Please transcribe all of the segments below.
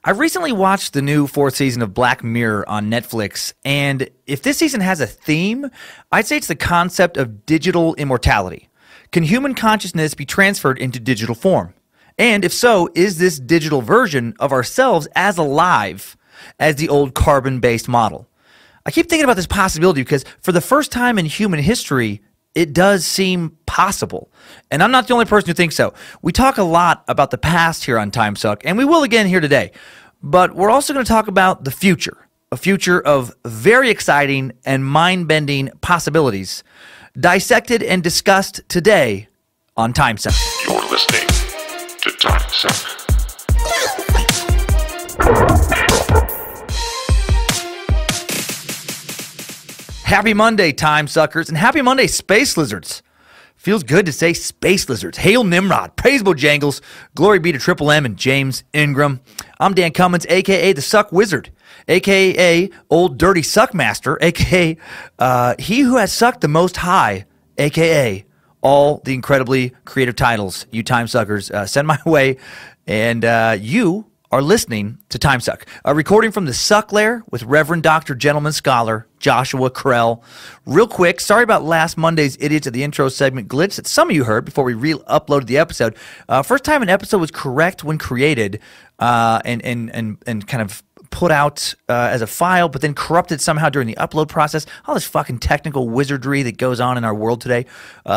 I recently watched the new fourth season of Black Mirror on Netflix, and if this season has a theme, I'd say it's the concept of digital immortality. Can human consciousness be transferred into digital form? And if so, is this digital version of ourselves as alive as the old carbon-based model? I keep thinking about this possibility because for the first time in human history, it does seem possible. And I'm not the only person who thinks so. We talk a lot about the past here on Timesuck, and we will again here today. But we're also going to talk about the future, a future of very exciting and mind-bending possibilities, dissected and discussed today on Timesuck. You're listening to Timesuck. Happy Monday, Time Suckers, and happy Monday, Space Lizards. Feels good to say Space Lizards. Hail Nimrod, praise Bojangles, glory be to Triple M and James Ingram. I'm Dan Cummins, a.k.a. the Suck Wizard, a.k.a. Old Dirty Suck Master, a.k.a. He who has sucked the most high, a.k.a. all the incredibly creative titles you Time Suckers send my way, and you are listening to Timesuck, a recording from the Suck Lair with Reverend Dr. Gentleman Scholar Joshua Krell. Real quick, sorry about last Monday's Idiots of the Intro segment glitch that some of you heard before we re-uploaded the episode. First time an episode was correct when created and kind of put out as a file, but then corrupted somehow during the upload process. All this fucking technical wizardry that goes on in our world today.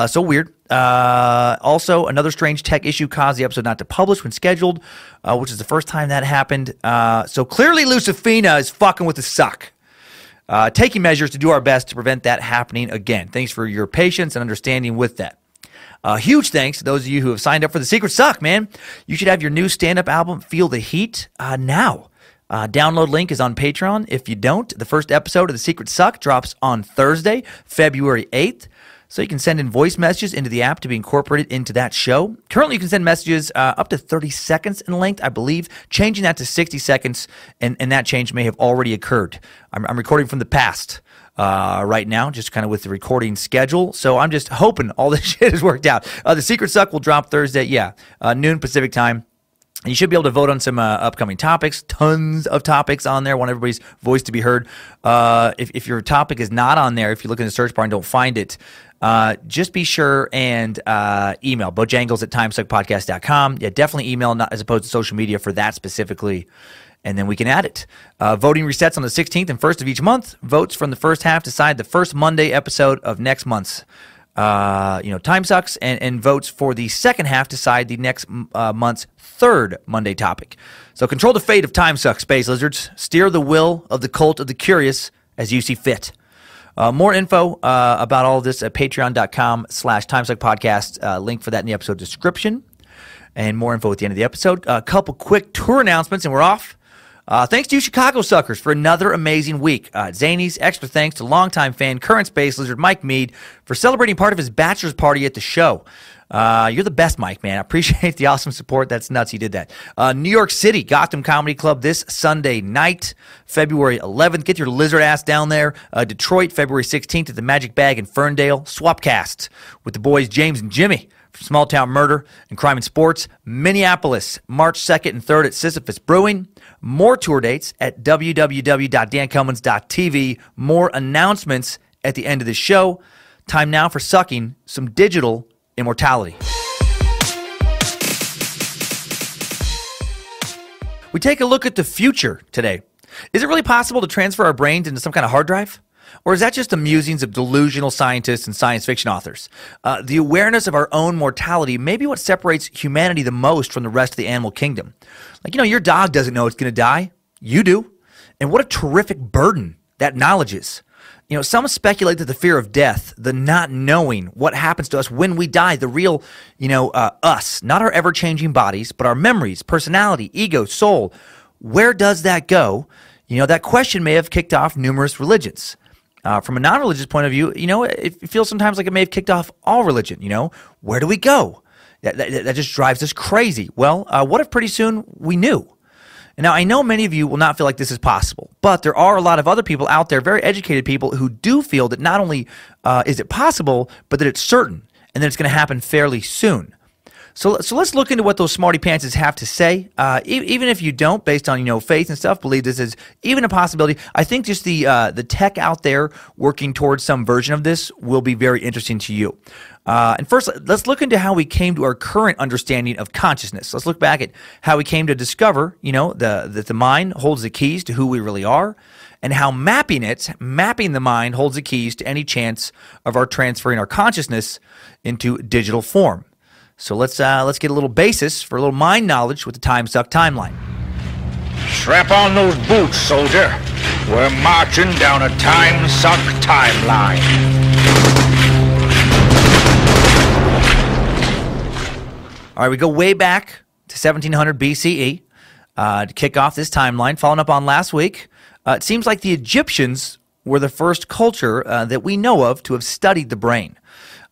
So weird. Also, another strange tech issue caused the episode not to publish when scheduled, which is the first time that happened. So clearly Lucifina is fucking with the suck. Taking measures to do our best to prevent that happening again. Thanks for your patience and understanding with that. Huge thanks to those of you who have signed up for the Secret Suck, man. You should have your new stand-up album, Feel the Heat, now. Download link is on Patreon. If you don't, the first episode of The Secret Suck drops on Thursday, February 8th. So you can send in voice messages into the app to be incorporated into that show. Currently, you can send messages up to 30 seconds in length, I believe. Changing that to 60 seconds, and that change may have already occurred. I'm recording from the past right now, just kind of with the recording schedule. So I'm just hoping all this shit has worked out. The Secret Suck will drop Thursday, noon Pacific time. You should be able to vote on some upcoming topics. Tons of topics on there. Want everybody's voice to be heard. If your topic is not on there, if you look in the search bar and don't find it, just be sure and email bojangles@timesuckpodcast.com. Yeah, definitely email, not as opposed to social media for that specifically, and then we can add it. Voting resets on the 16th and 1st of each month. Votes from the first half decide the first Monday episode of next month's Time Sucks, and votes for the second half decide the next month's third Monday topic. So control the fate of Time Suck, Space Lizards. Steer the will of the cult of the curious as you see fit. More info about all of this at patreon.com/timesuckpodcast. Link for that in the episode description. And more info at the end of the episode. A couple quick tour announcements and we're off. Thanks to you Chicago Suckers for another amazing week. Zanies, extra thanks to longtime fan, current Space Lizard, Mike Mead, for celebrating part of his bachelor's party at the show. You're the best, Mike, man. I appreciate the awesome support. That's nuts you did that. New York City, Gotham Comedy Club this Sunday night, February 11th. Get your lizard ass down there. Detroit, February 16th at the Magic Bag in Ferndale. Swapcast with the boys James and Jimmy from Small Town Murder and Crime and Sports. Minneapolis, March 2nd and 3rd at Sisyphus Brewing. More tour dates at www.dancummins.tv. More announcements at the end of the show. Time now for sucking some digital immortality. We take a look at the future today. Is it really possible to transfer our brains into some kind of hard drive? Or is that just the musings of delusional scientists and science fiction authors? The awareness of our own mortality may be what separates humanity the most from the rest of the animal kingdom. Like, your dog doesn't know it's going to die. You do. And what a terrific burden that knowledge is. Some speculate that the fear of death, the not knowing what happens to us when we die, the real, us, not our ever-changing bodies, but our memories, personality, ego, soul, where does that go? That question may have kicked off numerous religions. From a non-religious point of view, it feels sometimes like it may have kicked off all religion. Where do we go? That just drives us crazy. Well, what if pretty soon we knew? And now, I know many of you will not feel like this is possible, but there are a lot of other people out there, very educated people, who do feel that not only is it possible, but that it's certain and that it's going to happen fairly soon. So let's look into what those smarty pantses have to say. Even if you don't, based on faith and stuff, believe this is even a possibility. I think just the tech out there working towards some version of this will be very interesting to you. And first, let's look into how we came to our current understanding of consciousness. Let's look back at how we came to discover, that the mind holds the keys to who we really are, and how mapping the mind holds the keys to any chance of our transferring our consciousness into digital form. So let's get a little basis for a little mind knowledge with the Timesuck timeline. Strap on those boots, soldier. We're marching down a Timesuck timeline. All right, we go way back to 1700 BCE to kick off this timeline. Following up on last week, it seems like the Egyptians were the first culture that we know of to have studied the brain.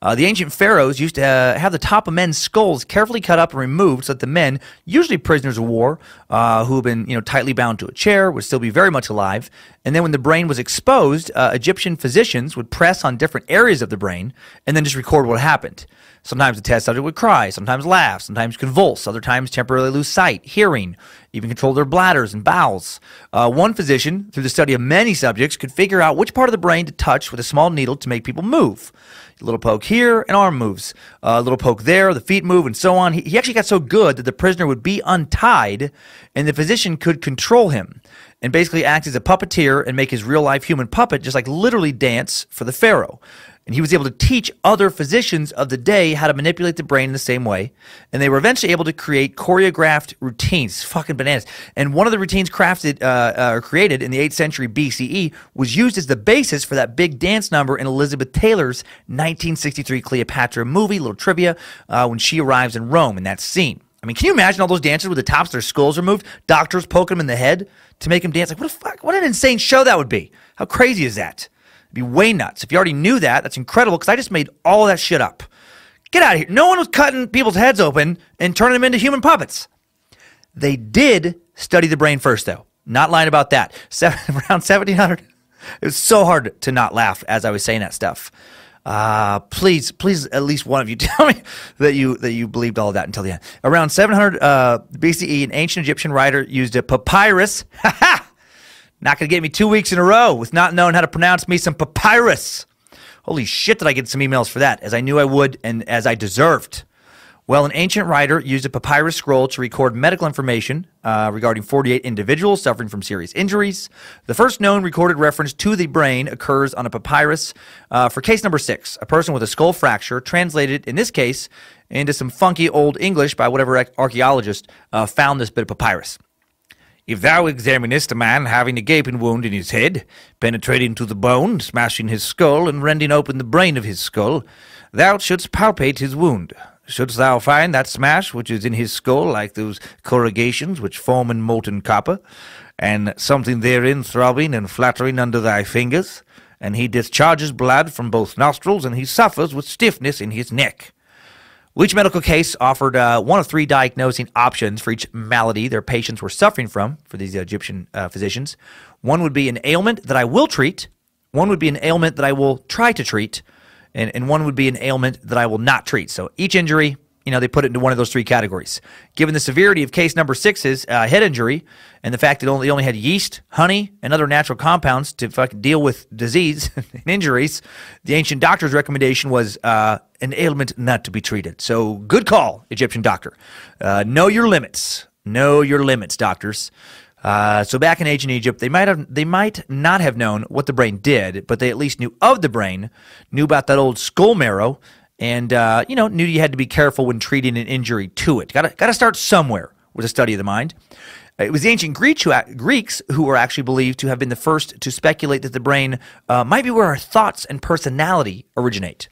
The ancient pharaohs used to have the top of men's skulls carefully cut up and removed so that the men, usually prisoners of war, who had been tightly bound to a chair, would still be very much alive. And then when the brain was exposed, Egyptian physicians would press on different areas of the brain and then just record what happened. Sometimes the test subject would cry, sometimes laugh, sometimes convulse, other times temporarily lose sight, hearing, even control their bladders and bowels. One physician, through the study of many subjects, could figure out which part of the brain to touch with a small needle to make people move. A little poke here, an arm moves. A little poke there, the feet move, and so on. He actually got so good that the prisoner would be untied, and the physician could control him and basically act as a puppeteer and make his real-life human puppet just like literally dance for the pharaoh. And he was able to teach other physicians of the day how to manipulate the brain in the same way. And they were eventually able to create choreographed routines. Fucking bananas. And one of the routines created in the 8th century BCE was used as the basis for that big dance number in Elizabeth Taylor's 1963 Cleopatra movie, little trivia, when she arrives in Rome in that scene. I mean, can you imagine all those dancers with the tops of their skulls removed? Doctors poking them in the head to make them dance? Like, what an insane show that would be. How crazy is that? It'd be way nuts. If you already knew that, that's incredible because I just made all that shit up. Get out of here. No one was cutting people's heads open and turning them into human puppets. They did study the brain first, though. Not lying about that. Around 1700, it was so hard to not laugh as I was saying that stuff. Please, at least one of you tell me that you believed all of that until the end. Around 700 BCE, an ancient Egyptian writer used a papyrus. Ha ha! Not going to get me 2 weeks in a row with not knowing how to pronounce me some papyrus. Holy shit, did I get some emails for that, as I knew I would and as I deserved. Well, an ancient writer used a papyrus scroll to record medical information regarding 48 individuals suffering from serious injuries. The first known recorded reference to the brain occurs on a papyrus for case number 6, a person with a skull fracture, translated, in this case, into some funky old English by whatever archaeologist found this bit of papyrus. If thou examinest a man having a gaping wound in his head, penetrating to the bone, smashing his skull, and rending open the brain of his skull, thou shouldst palpate his wound. Shouldst thou find that smash which is in his skull like those corrugations which form in molten copper, and something therein throbbing and fluttering under thy fingers, and he discharges blood from both nostrils, and he suffers with stiffness in his neck. Each medical case offered one of 3 diagnosing options for each malady their patients were suffering from for these Egyptian physicians. One would be an ailment that I will treat, one would be an ailment that I will try to treat, and one would be an ailment that I will not treat. So each injury, they put it into one of those 3 categories. Given the severity of case number 6's head injury and the fact that it only had yeast, honey, and other natural compounds to fucking deal with disease and injuries, the ancient doctor's recommendation was an ailment not to be treated. So good call, Egyptian doctor. Know your limits. Know your limits, doctors. So back in ancient Egypt, they might not have known what the brain did, but they at least knew of the brain, knew about that old skull marrow, and knew you had to be careful when treating an injury to it. Got to start somewhere with a study of the mind. It was the ancient Greeks who were actually believed to have been the first to speculate that the brain might be where our thoughts and personality originate.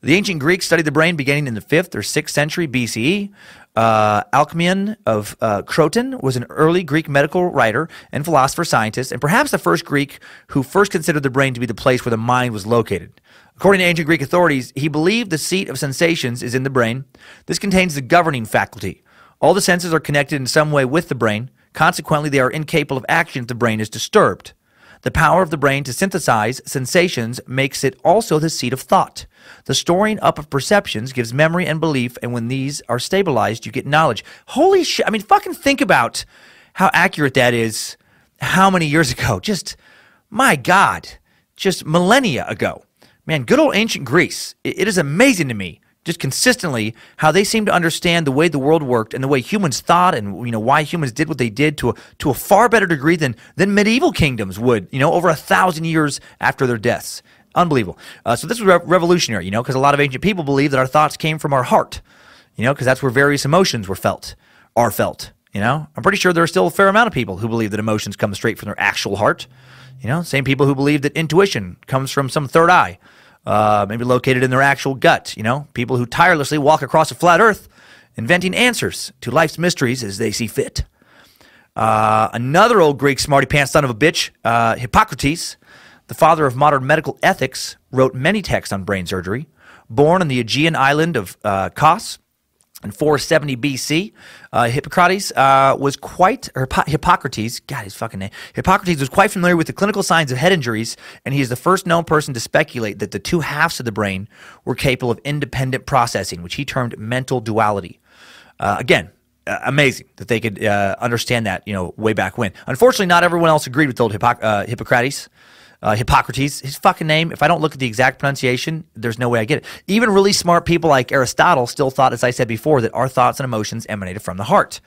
The ancient Greeks studied the brain beginning in the 5th or 6th century BCE. Alcmaeon of Croton was an early Greek medical writer and philosopher-scientist, and perhaps the first Greek who first considered the brain to be the place where the mind was located. According to ancient Greek authorities, he believed the seat of sensations is in the brain. This contains the governing faculty. All the senses are connected in some way with the brain. Consequently, they are incapable of action if the brain is disturbed. The power of the brain to synthesize sensations makes it also the seat of thought. The storing up of perceptions gives memory and belief, and when these are stabilized, you get knowledge. Holy shit. I mean, fucking think about how accurate that is how many years ago? Just, my God, just millennia ago. Man, good old ancient Greece. It is amazing to me, just consistently, how they seem to understand the way the world worked and the way humans thought, and why humans did what they did to a far better degree than medieval kingdoms would, over 1,000 years after their deaths. Unbelievable. So this was revolutionary, because a lot of ancient people believe that our thoughts came from our heart, because that's where various emotions are felt. I'm pretty sure there are still a fair amount of people who believe that emotions come straight from their actual heart. Same people who believe that intuition comes from some third eye, maybe located in their actual gut. People who tirelessly walk across a flat earth, inventing answers to life's mysteries as they see fit. Another old Greek smarty pants son of a bitch, Hippocrates, the father of modern medical ethics, wrote many texts on brain surgery. Born on the Aegean island of Kos in 470 BC, Hippocrates was quite familiar with the clinical signs of head injuries, and he is the first known person to speculate that the two halves of the brain were capable of independent processing, which he termed mental duality. Again, amazing that they could understand that, way back when. Unfortunately, not everyone else agreed with old Hippocrates. Hippocrates, his fucking name, if I don't look at the exact pronunciation, there's no way I get it. Even really smart people like Aristotle still thought, as I said before, that our thoughts and emotions emanated from the heart.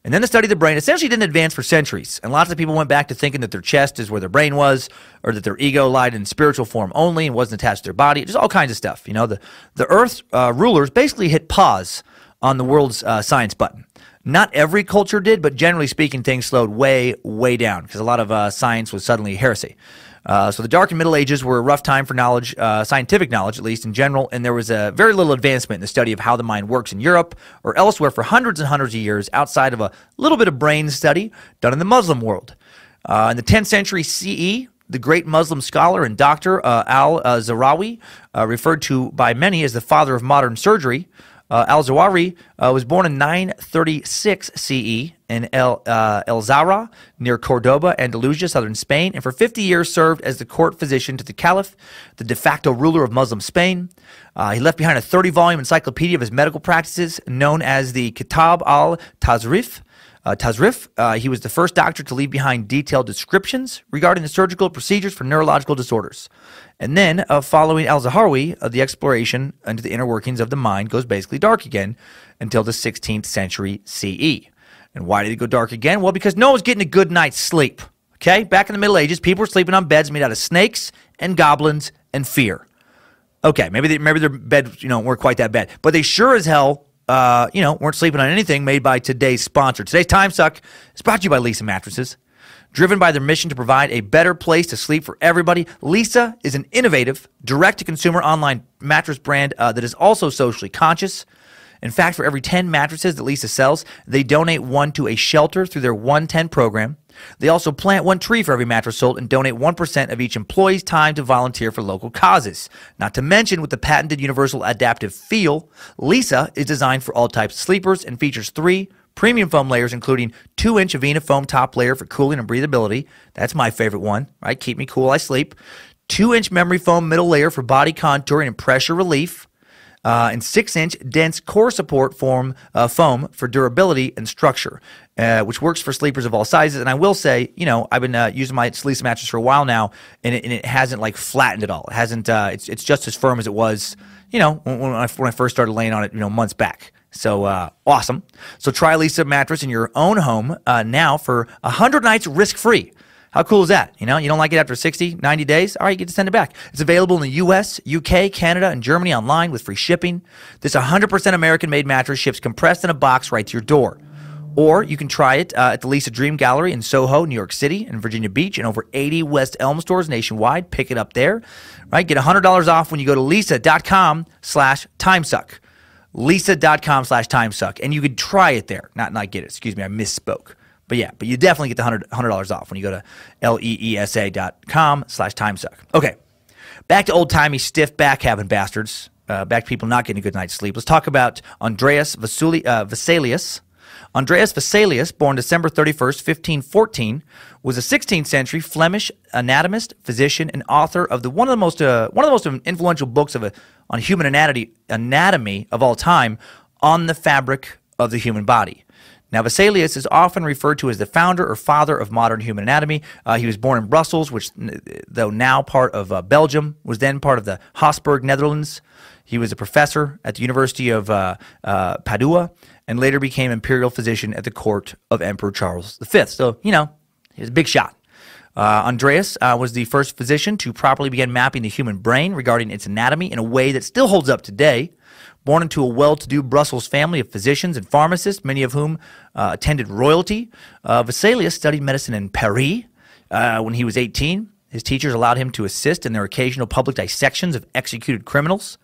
And then the study of the brain essentially didn't advance for centuries. And lots of people went back to thinking that their chest is where their brain was, or that their ego lied in spiritual form only and wasn't attached to their body. Just all kinds of stuff. The Earth's rulers basically hit pause on the world's science button. Not every culture did, but generally speaking, things slowed way, way down because a lot of science was suddenly heresy. So the Dark and Middle Ages were a rough time for knowledge, scientific knowledge, at least in general, and there was very little advancement in the study of how the mind works in Europe or elsewhere for hundreds and hundreds of years outside of a little bit of brain study done in the Muslim world. In the 10th century CE, the great Muslim scholar and doctor al-Zawahiri, referred to by many as the father of modern surgery, al-Zawahiri was born in 936 CE in El Zahra, near Cordoba, Andalusia, southern Spain, and for 50 years served as the court physician to the Caliph, the de facto ruler of Muslim Spain. He left behind a 30-volume encyclopedia of his medical practices known as the Kitab al-Tazrif. He was the first doctor to leave behind detailed descriptions regarding the surgical procedures for neurological disorders. And then, following al-Zawahiri, the exploration into the inner workings of the mind goes basically dark again until the 16th century CE. And why did it go dark again? Well, because no one was getting a good night's sleep. Okay? Back in the Middle Ages, people were sleeping on beds made out of snakes and goblins and fear. Okay, maybe their beds, weren't quite that bad. But they sure as hell weren't sleeping on anything made by today's sponsor. Today's Timesuck is brought to you by Lisa Mattresses. Driven by their mission to provide a better place to sleep for everybody, Lisa is an innovative, direct-to-consumer online mattress brand that is also socially conscious. In fact, for every 10 mattresses that Lisa sells, they donate one to a shelter through their 110 program. They also plant one tree for every mattress sold and donate 1% of each employee's time to volunteer for local causes. Not to mention, with the patented universal adaptive feel, Lisa is designed for all types of sleepers and features 3 premium foam layers, including 2-inch Avena foam top layer for cooling and breathability. That's my favorite one, right? Keep me cool, I sleep. 2-inch memory foam middle layer for body contouring and pressure relief. And 6-inch dense core support foam for durability and structure, which works for sleepers of all sizes. And I will say, I've been using my Lisa mattress for a while now, and it hasn't flattened at all. It hasn't. It's just as firm as it was, when I first started laying on it, months back. So awesome. So try Lisa mattress in your own home now for 100 nights risk-free. How cool is that? You don't like it after 60, 90 days? All right, you get to send it back. It's available in the U.S., U.K., Canada, and Germany online with free shipping. This 100% American-made mattress ships compressed in a box right to your door. Or you can try it at the Lisa Dream Gallery in Soho, New York City, and Virginia Beach, and over 80 West Elm stores nationwide. Pick it up there. Right? Get $100 off when you go to lisa.com/timesuck. Lisa.com/timesuck. And you could try it there. Not get it. Excuse me, I misspoke. But yeah, but you definitely get the $100 off when you go to leesa.com/timesuck. Okay, back to old-timey stiff back-having bastards. Back to people not getting a good night's sleep. Let's talk about Andreas Vesalius. Andreas Vesalius, born December 31st, 1514, was a 16th century Flemish anatomist, physician, and author of one of the most influential books on human anatomy of all time, On the Fabric of the Human Body. Now, Vesalius is often referred to as the founder or father of modern human anatomy. He was born in Brussels, which, though now part of Belgium, was then part of the Habsburg Netherlands. He was a professor at the University of Padua and later became imperial physician at the court of Emperor Charles V. So, he was a big shot. Andreas was the first physician to properly begin mapping the human brain regarding its anatomy in a way that still holds up today. Born into a well-to-do Brussels family of physicians and pharmacists, many of whom attended royalty, Vesalius studied medicine in Paris when he was 18. His teachers allowed him to assist in their occasional public dissections of executed criminals.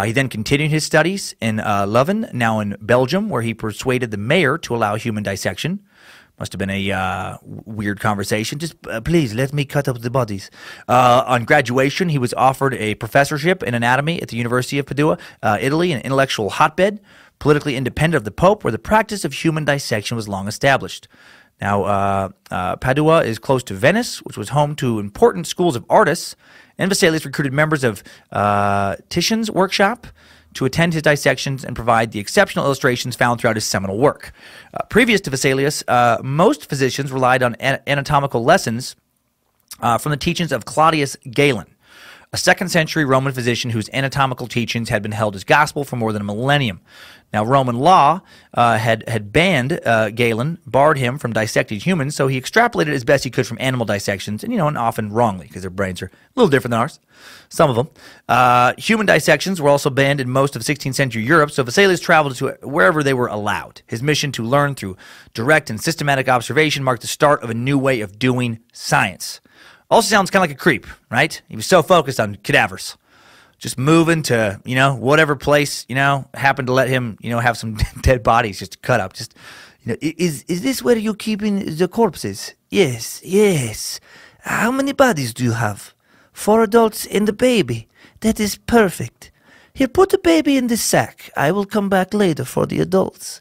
He then continued his studies in Leuven, now in Belgium, where he persuaded the mayor to allow human dissection. Must have been a weird conversation. Just please let me cut up the bodies. On graduation, he was offered a professorship in anatomy at the University of Padua, Italy, an intellectual hotbed, politically independent of the Pope, where the practice of human dissection was long established. Now, Padua is close to Venice, which was home to important schools of artists, and Vesalius recruited members of Titian's workshop to attend his dissections and provide the exceptional illustrations found throughout his seminal work. Previous to Vesalius, most physicians relied on anatomical lessons from the teachings of Claudius Galen, a 2nd century Roman physician whose anatomical teachings had been held as gospel for more than a millennium. Now, Roman law had banned Galen, barred him from dissecting humans, so he extrapolated as best he could from animal dissections, and often wrongly, because their brains are a little different than ours, some of them. Human dissections were also banned in most of 16th century Europe, so Vesalius traveled to wherever they were allowed. His mission to learn through direct and systematic observation marked the start of a new way of doing science. Also sounds kind of like a creep, right? He was so focused on cadavers. Just moving to, whatever place, happened to let him, have some dead bodies just to cut up. Just, is this where you're keeping the corpses? Yes. How many bodies do you have? 4 adults and a baby. That is perfect. Here, put the baby in the sack. I will come back later for the adults.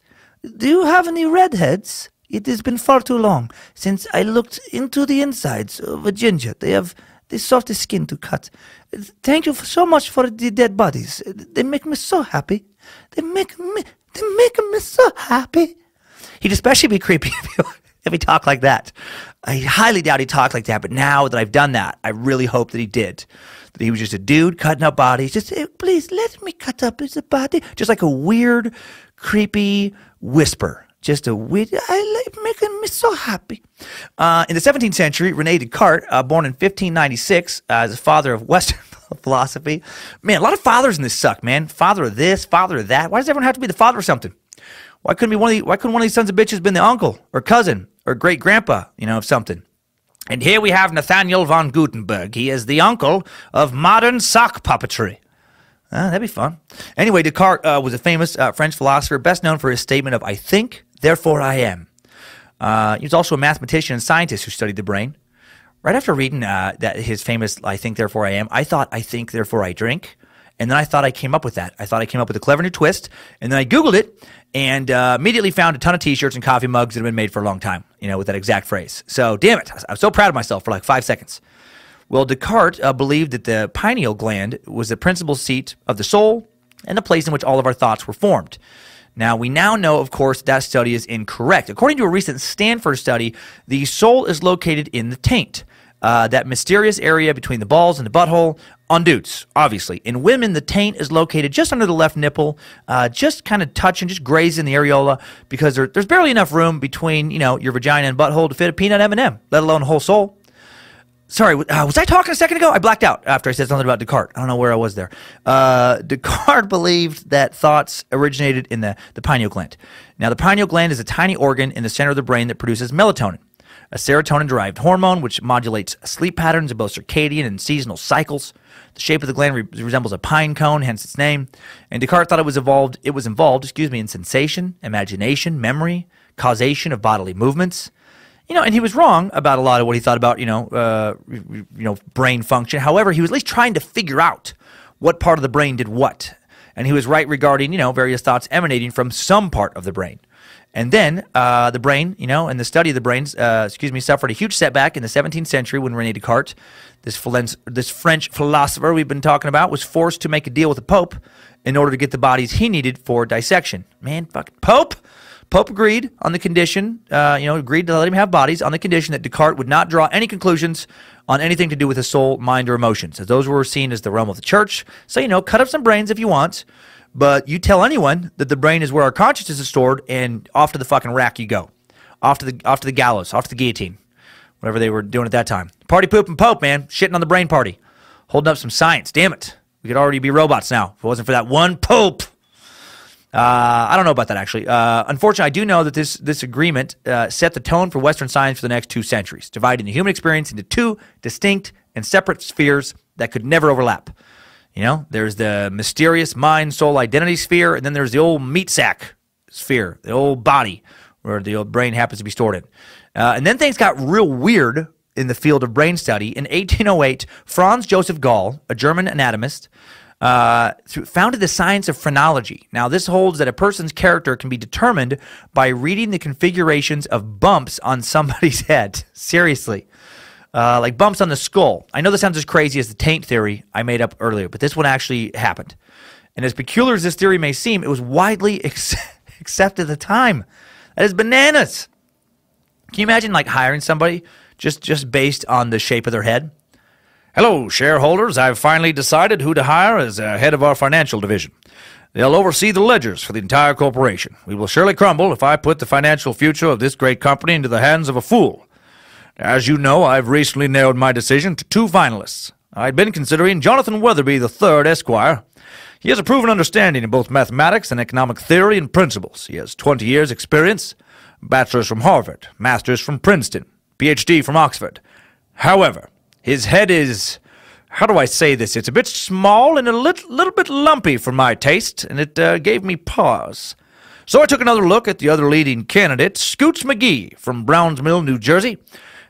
Do you have any redheads? It has been far too long since I looked into the insides of a ginger. They have the softest skin to cut. Thank you so much for the dead bodies. They make me so happy. They make me so happy. He'd especially be creepy if he talked like that. I highly doubt he talked like that, but now that I've done that, I really hope that he did. That he was just a dude cutting up bodies. Just, hey, please, let me cut up his body. Just like a weird, creepy whisper. Just a weird, making me so happy. In the 17th century, René Descartes, born in 1596, as a father of Western philosophy. Man, a lot of fathers in this suck, man. Father of this, father of that. Why does everyone have to be the father of something? Why couldn't one of these sons of bitches been the uncle or cousin or great grandpa, of something? And here we have Nathaniel von Gutenberg. He is the uncle of modern sock puppetry. That'd be fun. Anyway, Descartes was a famous French philosopher, best known for his statement of, I think, therefore I am. He was also a mathematician and scientist who studied the brain. Right after reading that his famous I think, therefore I am, I thought I think, therefore I drink. And then I thought I came up with that. I thought I came up with a clever new twist. And then I Googled it and immediately found a ton of T-shirts and coffee mugs that had been made for a long time, with that exact phrase. So, damn it. I'm so proud of myself for like 5 seconds. Well, Descartes believed that the pineal gland was the principal seat of the soul and the place in which all of our thoughts were formed. Now, we now know, of course, that study is incorrect. According to a recent Stanford study, the soul is located in the taint, that mysterious area between the balls and the butthole, on dudes, obviously. In women, the taint is located just under the left nipple, just kind of touching, just grazing the areola, because there's barely enough room between, your vagina and butthole to fit a peanut M&M, let alone a whole soul. Sorry, was I talking a second ago? I blacked out after I said something about Descartes. I don't know where I was there. Descartes believed that thoughts originated in the pineal gland. Now, the pineal gland is a tiny organ in the center of the brain that produces melatonin, a serotonin-derived hormone which modulates sleep patterns in both circadian and seasonal cycles. The shape of the gland resembles a pine cone, hence its name. And Descartes thought it was involved in sensation, imagination, memory, causation of bodily movements. And he was wrong about a lot of what he thought about, brain function. However, he was at least trying to figure out what part of the brain did what. And he was right regarding, various thoughts emanating from some part of the brain. And then the brain, and the study of the brains, suffered a huge setback in the 17th century when René Descartes, this French philosopher we've been talking about, was forced to make a deal with the Pope in order to get the bodies he needed for dissection. Man, fucking Pope! Pope agreed on the condition, agreed to let him have bodies on the condition that Descartes would not draw any conclusions on anything to do with the soul, mind, or emotions, as those were seen as the realm of the church. So, cut up some brains if you want, but you tell anyone that the brain is where our consciousness is stored, and off to the fucking rack you go. Off to the gallows, off to the guillotine, whatever they were doing at that time. Party pooping Pope, man, shitting on the brain party. Holding up some science, damn it. We could already be robots now if it wasn't for that one Pope. I don't know about that, actually. Unfortunately, I do know that this agreement set the tone for Western science for the next 2 centuries, dividing the human experience into 2 distinct and separate spheres that could never overlap. There's the mysterious mind, soul, identity sphere, and then there's the old meat sack sphere, the old body, where the old brain happens to be stored in. And then things got real weird in the field of brain study. In 1808, Franz Joseph Gall, a German anatomist, founded the science of phrenology. Now, this holds that a person's character can be determined by reading the configurations of bumps on somebody's head. Seriously. Like bumps on the skull. I know this sounds as crazy as the taint theory I made up earlier, but this one actually happened. And as peculiar as this theory may seem, it was widely accepted at the time. That is bananas. Can you imagine hiring somebody just based on the shape of their head? Hello, shareholders. I've finally decided who to hire as head of our financial division. They'll oversee the ledgers for the entire corporation. We will surely crumble if I put the financial future of this great company into the hands of a fool. As you know, I've recently narrowed my decision to 2 finalists. I'd been considering Jonathan Weatherby III, Esquire. He has a proven understanding in both mathematics and economic theory and principles. He has 20 years' experience, bachelor's from Harvard, master's from Princeton, PhD from Oxford. However, his head is, how do I say this? It's a bit small and a little bit lumpy for my taste, and it gave me pause. So I took another look at the other leading candidate, Scoots McGee from Browns Mill, New Jersey.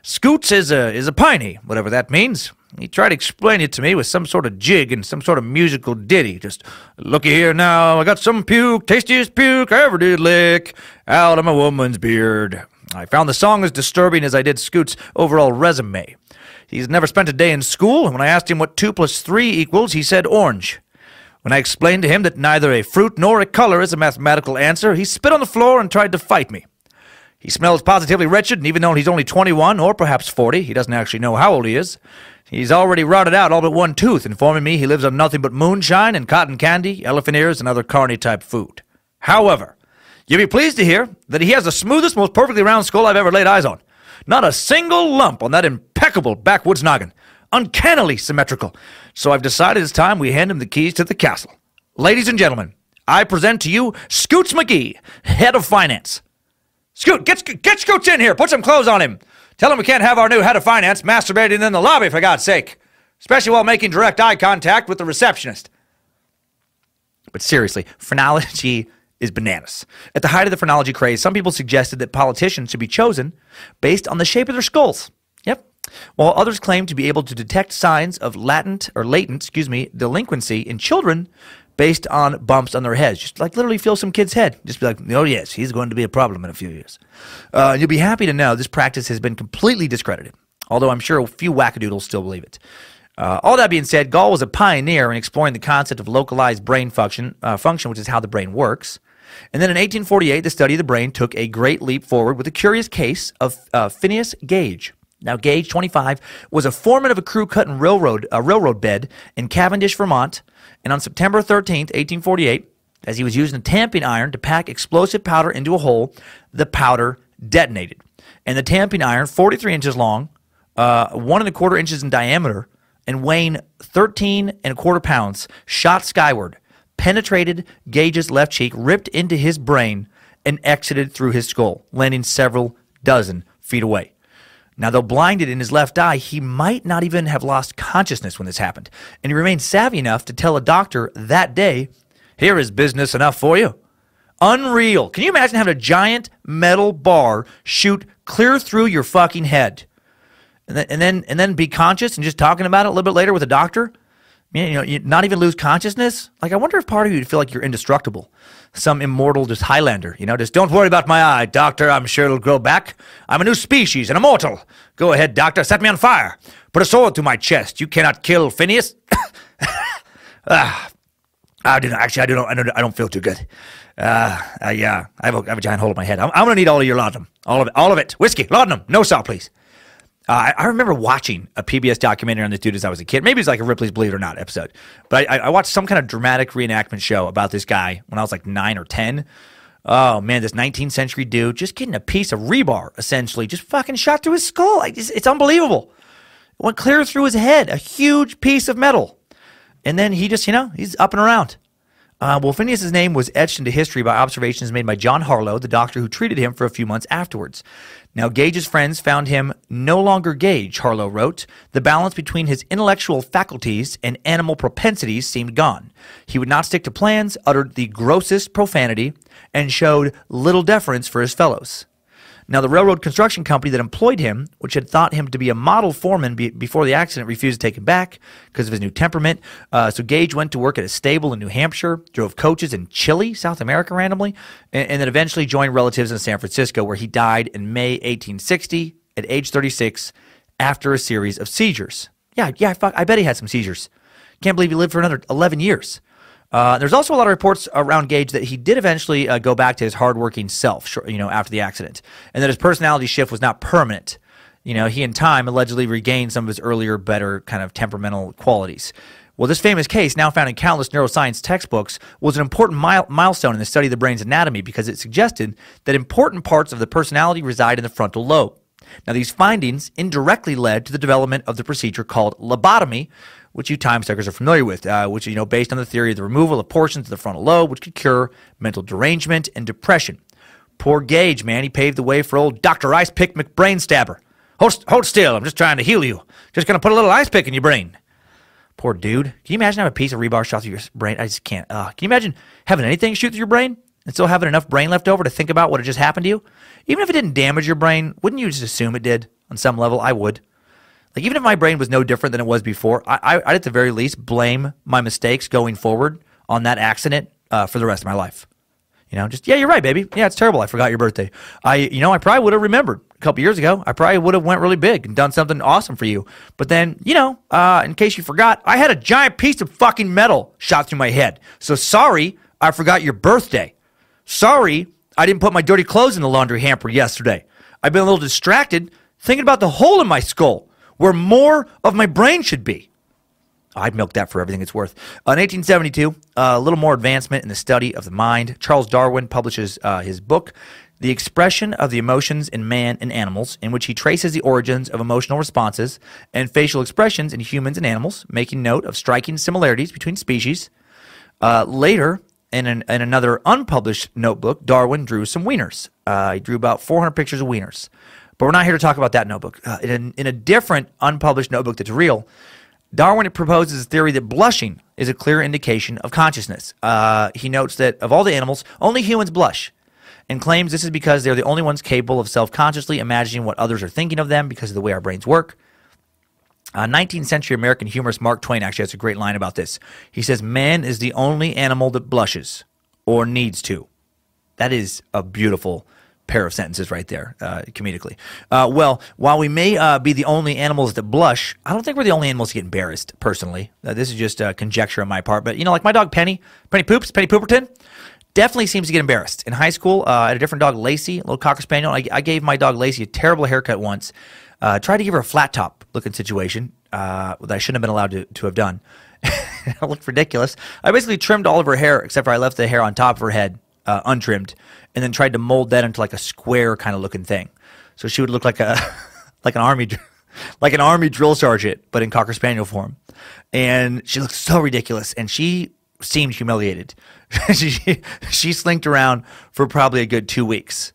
Scoots is a piney, whatever that means. He tried to explain it to me with some sort of jig and some sort of musical ditty. Just, looky here now, I got some puke, tastiest puke I ever did lick, out of my woman's beard. I found the song as disturbing as I did Scoots' overall resume. He's never spent a day in school, and when I asked him what 2 + 3 equals, he said orange. When I explained to him that neither a fruit nor a color is a mathematical answer, he spit on the floor and tried to fight me. He smells positively wretched, and even though he's only 21 or perhaps 40, he doesn't actually know how old he is. He's already rotted out all but 1 tooth, informing me he lives on nothing but moonshine and cotton candy, elephant ears, and other carny-type food. However, you'll be pleased to hear that he has the smoothest, most perfectly round skull I've ever laid eyes on. Not a single lump on that impeccable backwoods noggin. Uncannily symmetrical. So I've decided it's time we hand him the keys to the castle. Ladies and gentlemen, I present to you Scoots McGee, head of finance. Scoot, get Scoots in here. Put some clothes on him. Tell him we can't have our new head of finance masturbating in the lobby, for God's sake. Especially while making direct eye contact with the receptionist. But seriously, phrenology is bananas. At the height of the phrenology craze, some people suggested that politicians should be chosen based on the shape of their skulls. Yep. While others claimed to be able to detect signs of latent delinquency in children based on bumps on their heads. Just literally feel some kid's head. Just be like, oh yes, he's going to be a problem in a few years. You'll be happy to know this practice has been completely discredited, although I'm sure a few wackadoodles still believe it. All that being said, Gall was a pioneer in exploring the concept of localized brain function, which is how the brain works. And then in 1848, the study of the brain took a great leap forward with a curious case of Phineas Gage. Now, Gage, 25, was a foreman of a crew cutting railroad bed in Cavendish, Vermont. And on September 13th, 1848, as he was using a tamping iron to pack explosive powder into a hole, the powder detonated. And the tamping iron, 43 inches long, 1¼ inches in diameter, and weighing 13¼ pounds, shot skyward, penetrated Gage's left cheek, ripped into his brain, and exited through his skull, landing several dozen feet away. Now, though blinded in his left eye, he might not even have lost consciousness when this happened, and he remained savvy enough to tell a doctor that day, "Here is business enough for you." Unreal. Can you imagine having a giant metal bar shoot clear through your fucking head, and then be conscious and just talking about it a little bit later with a doctor? You not even lose consciousness? Like, I wonder if part of you would feel like you're indestructible. Some immortal just Highlander, just don't worry about my eye, doctor. I'm sure it'll grow back. I'm a new species, an immortal. Go ahead, doctor. Set me on fire. Put a sword through my chest. You cannot kill Phineas. I don't feel too good. Yeah, I have a giant hole in my head. I'm going to need all of your laudanum. All of it. Whiskey, laudanum. No salt, please. I remember watching a PBS documentary on this dude as I was a kid. Maybe it's like a Ripley's Believe It or Not episode. But I watched some kind of dramatic reenactment show about this guy when I was like 9 or 10. Oh, man, this 19th century dude just getting a piece of rebar, essentially, just fucking shot through his skull. It's unbelievable. It went clear through his head, a huge piece of metal. And then he just, he's up and around. Well, Phineas's name was etched into history by observations made by John Harlow, the doctor who treated him for a few months afterwards. Now, Gage's friends found him no longer Gage, Harlow wrote. The balance between his intellectual faculties and animal propensities seemed gone. He would not stick to plans, uttered the grossest profanity, and showed little deference for his fellows. Now, the railroad construction company that employed him, which had thought him to be a model foreman before the accident, refused to take him back because of his new temperament. So Gage went to work at a stable in New Hampshire, drove coaches in Chile, South America randomly, and then eventually joined relatives in San Francisco, where he died in May 1860 at age 36 after a series of seizures. Yeah, I bet he had some seizures. Can't believe he lived for another 11 years. There's also a lot of reports around Gage that he did eventually go back to his hardworking self, after the accident, and that his personality shift was not permanent. He in time allegedly regained some of his earlier, better kind of temperamental qualities. Well, this famous case, now found in countless neuroscience textbooks, was an important milestone in the study of the brain's anatomy because it suggested that important parts of the personality reside in the frontal lobe. Now, these findings indirectly led to the development of the procedure called lobotomy, which you time-suckers are familiar with, which is based on the theory of the removal of portions of the frontal lobe, which could cure mental derangement and depression. Poor Gage, man, he paved the way for old Dr. Ice Pick McBrain Stabber. Hold still, I'm just trying to heal you. Just going to put a little ice pick in your brain. Poor dude. Can you imagine having a piece of rebar shot through your brain? I just can't. Can you imagine having anything shoot through your brain and still having enough brain left over to think about what had just happened to you? Even if it didn't damage your brain, wouldn't you just assume it did on some level? I would. Like, even if my brain was no different than it was before, I'd at the very least blame my mistakes going forward on that accident for the rest of my life. Yeah, you're right, baby. Yeah, it's terrible. I forgot your birthday. I probably would have remembered a couple years ago. I probably would have went really big and done something awesome for you. But then, in case you forgot, I had a giant piece of fucking metal shot through my head. So sorry, I forgot your birthday. Sorry, I didn't put my dirty clothes in the laundry hamper yesterday. I've been a little distracted thinking about the hole in my skull where more of my brain should be. I'd milk that for everything it's worth. In 1872, a little more advancement in the study of the mind. Charles Darwin publishes his book, The Expression of the Emotions in Man and Animals, in which he traces the origins of emotional responses and facial expressions in humans and animals, making note of striking similarities between species. Later, in another unpublished notebook, Darwin drew some wieners. He drew about 400 pictures of wieners. But we're not here to talk about that notebook. In a different unpublished notebook that's real, Darwin proposes a theory that blushing is a clear indication of consciousness. He notes that of all the animals, only humans blush, and claims this is because they're the only ones capable of self-consciously imagining what others are thinking of them because of the way our brains work. 19th century American humorist Mark Twain actually has a great line about this. He says, "Man is the only animal that blushes, or needs to." That is a beautiful pair of sentences right there, comedically. Well, while we may be the only animals that blush, I don't think we're the only animals to get embarrassed, personally. This is just conjecture on my part. But, like my dog Penny Pooperton, definitely seems to get embarrassed. In high school, I had a different dog, Lacey, a little Cocker Spaniel. I gave my dog Lacey a terrible haircut once. Tried to give her a flat top looking situation that I shouldn't have been allowed to have done. It looked ridiculous. I basically trimmed all of her hair, except for I left the hair on top of her head untrimmed, and then tried to mold that into like a square kind of looking thing, so she would look like an army drill sergeant, but in Cocker Spaniel form. And she looked so ridiculous, and she seemed humiliated. she slinked around for probably a good 2 weeks.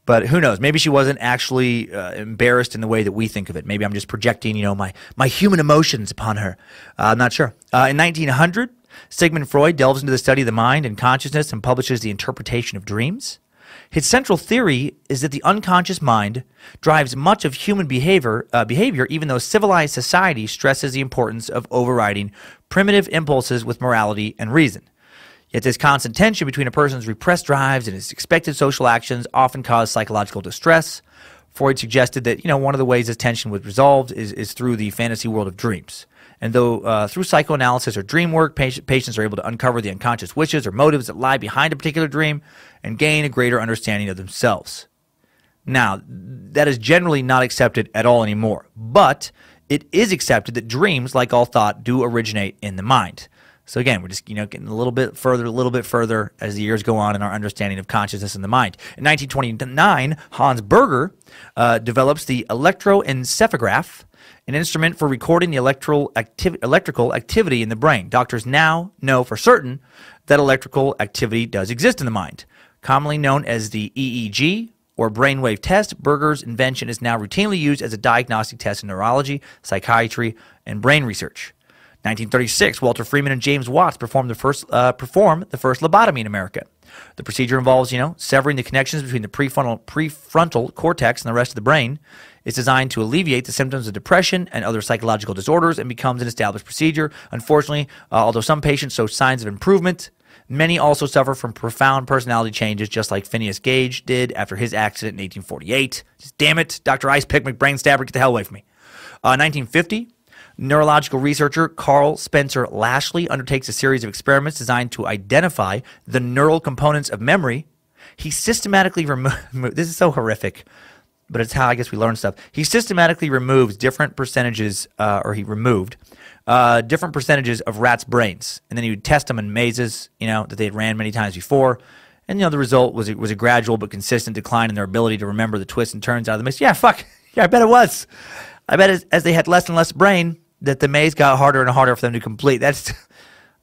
But who knows? Maybe she wasn't actually embarrassed in the way that we think of it. Maybe I'm just projecting, my human emotions upon her. I'm not sure. In 1900, Sigmund Freud delves into the study of the mind and consciousness and publishes The Interpretation of Dreams. His central theory is that the unconscious mind drives much of human behavior, even though civilized society stresses the importance of overriding primitive impulses with morality and reason. Yet this constant tension between a person's repressed drives and his expected social actions often cause psychological distress. Freud suggested that, one of the ways this tension was resolved is through the fantasy world of dreams. And though through psychoanalysis or dream work, patients are able to uncover the unconscious wishes or motives that lie behind a particular dream and gain a greater understanding of themselves. Now, that is generally not accepted at all anymore, but it is accepted that dreams, like all thought, do originate in the mind. So again, we're just getting a little bit further as the years go on in our understanding of consciousness in the mind. In 1929, Hans Berger develops the electroencephalograph, an instrument for recording the electrical activity in the brain. Doctors now know for certain that electrical activity does exist in the mind. Commonly known as the EEG or brainwave test, Berger's invention is now routinely used as a diagnostic test in neurology, psychiatry, and brain research. 1936, Walter Freeman and James Watts performed the first lobotomy in America. The procedure involves, severing the connections between the prefrontal cortex and the rest of the brain. It's designed to alleviate the symptoms of depression and other psychological disorders and becomes an established procedure. Unfortunately, although some patients show signs of improvement, many also suffer from profound personality changes, just like Phineas Gage did after his accident in 1848. Just damn it, Dr. Ice Pick McBrain Stabber, get the hell away from me. 1950. Neurological researcher Carl Spencer Lashley undertakes a series of experiments designed to identify the neural components of memory. He systematically this is so horrific, but it's how I guess we learn stuff. He systematically removes different percentages, different percentages of rats' brains, and then he would test them in mazes, that they had ran many times before. And the result was a gradual but consistent decline in their ability to remember the twists and turns out of the maze. Yeah, I bet it was. I bet as they had less and less brain, that the maze got harder and harder for them to complete.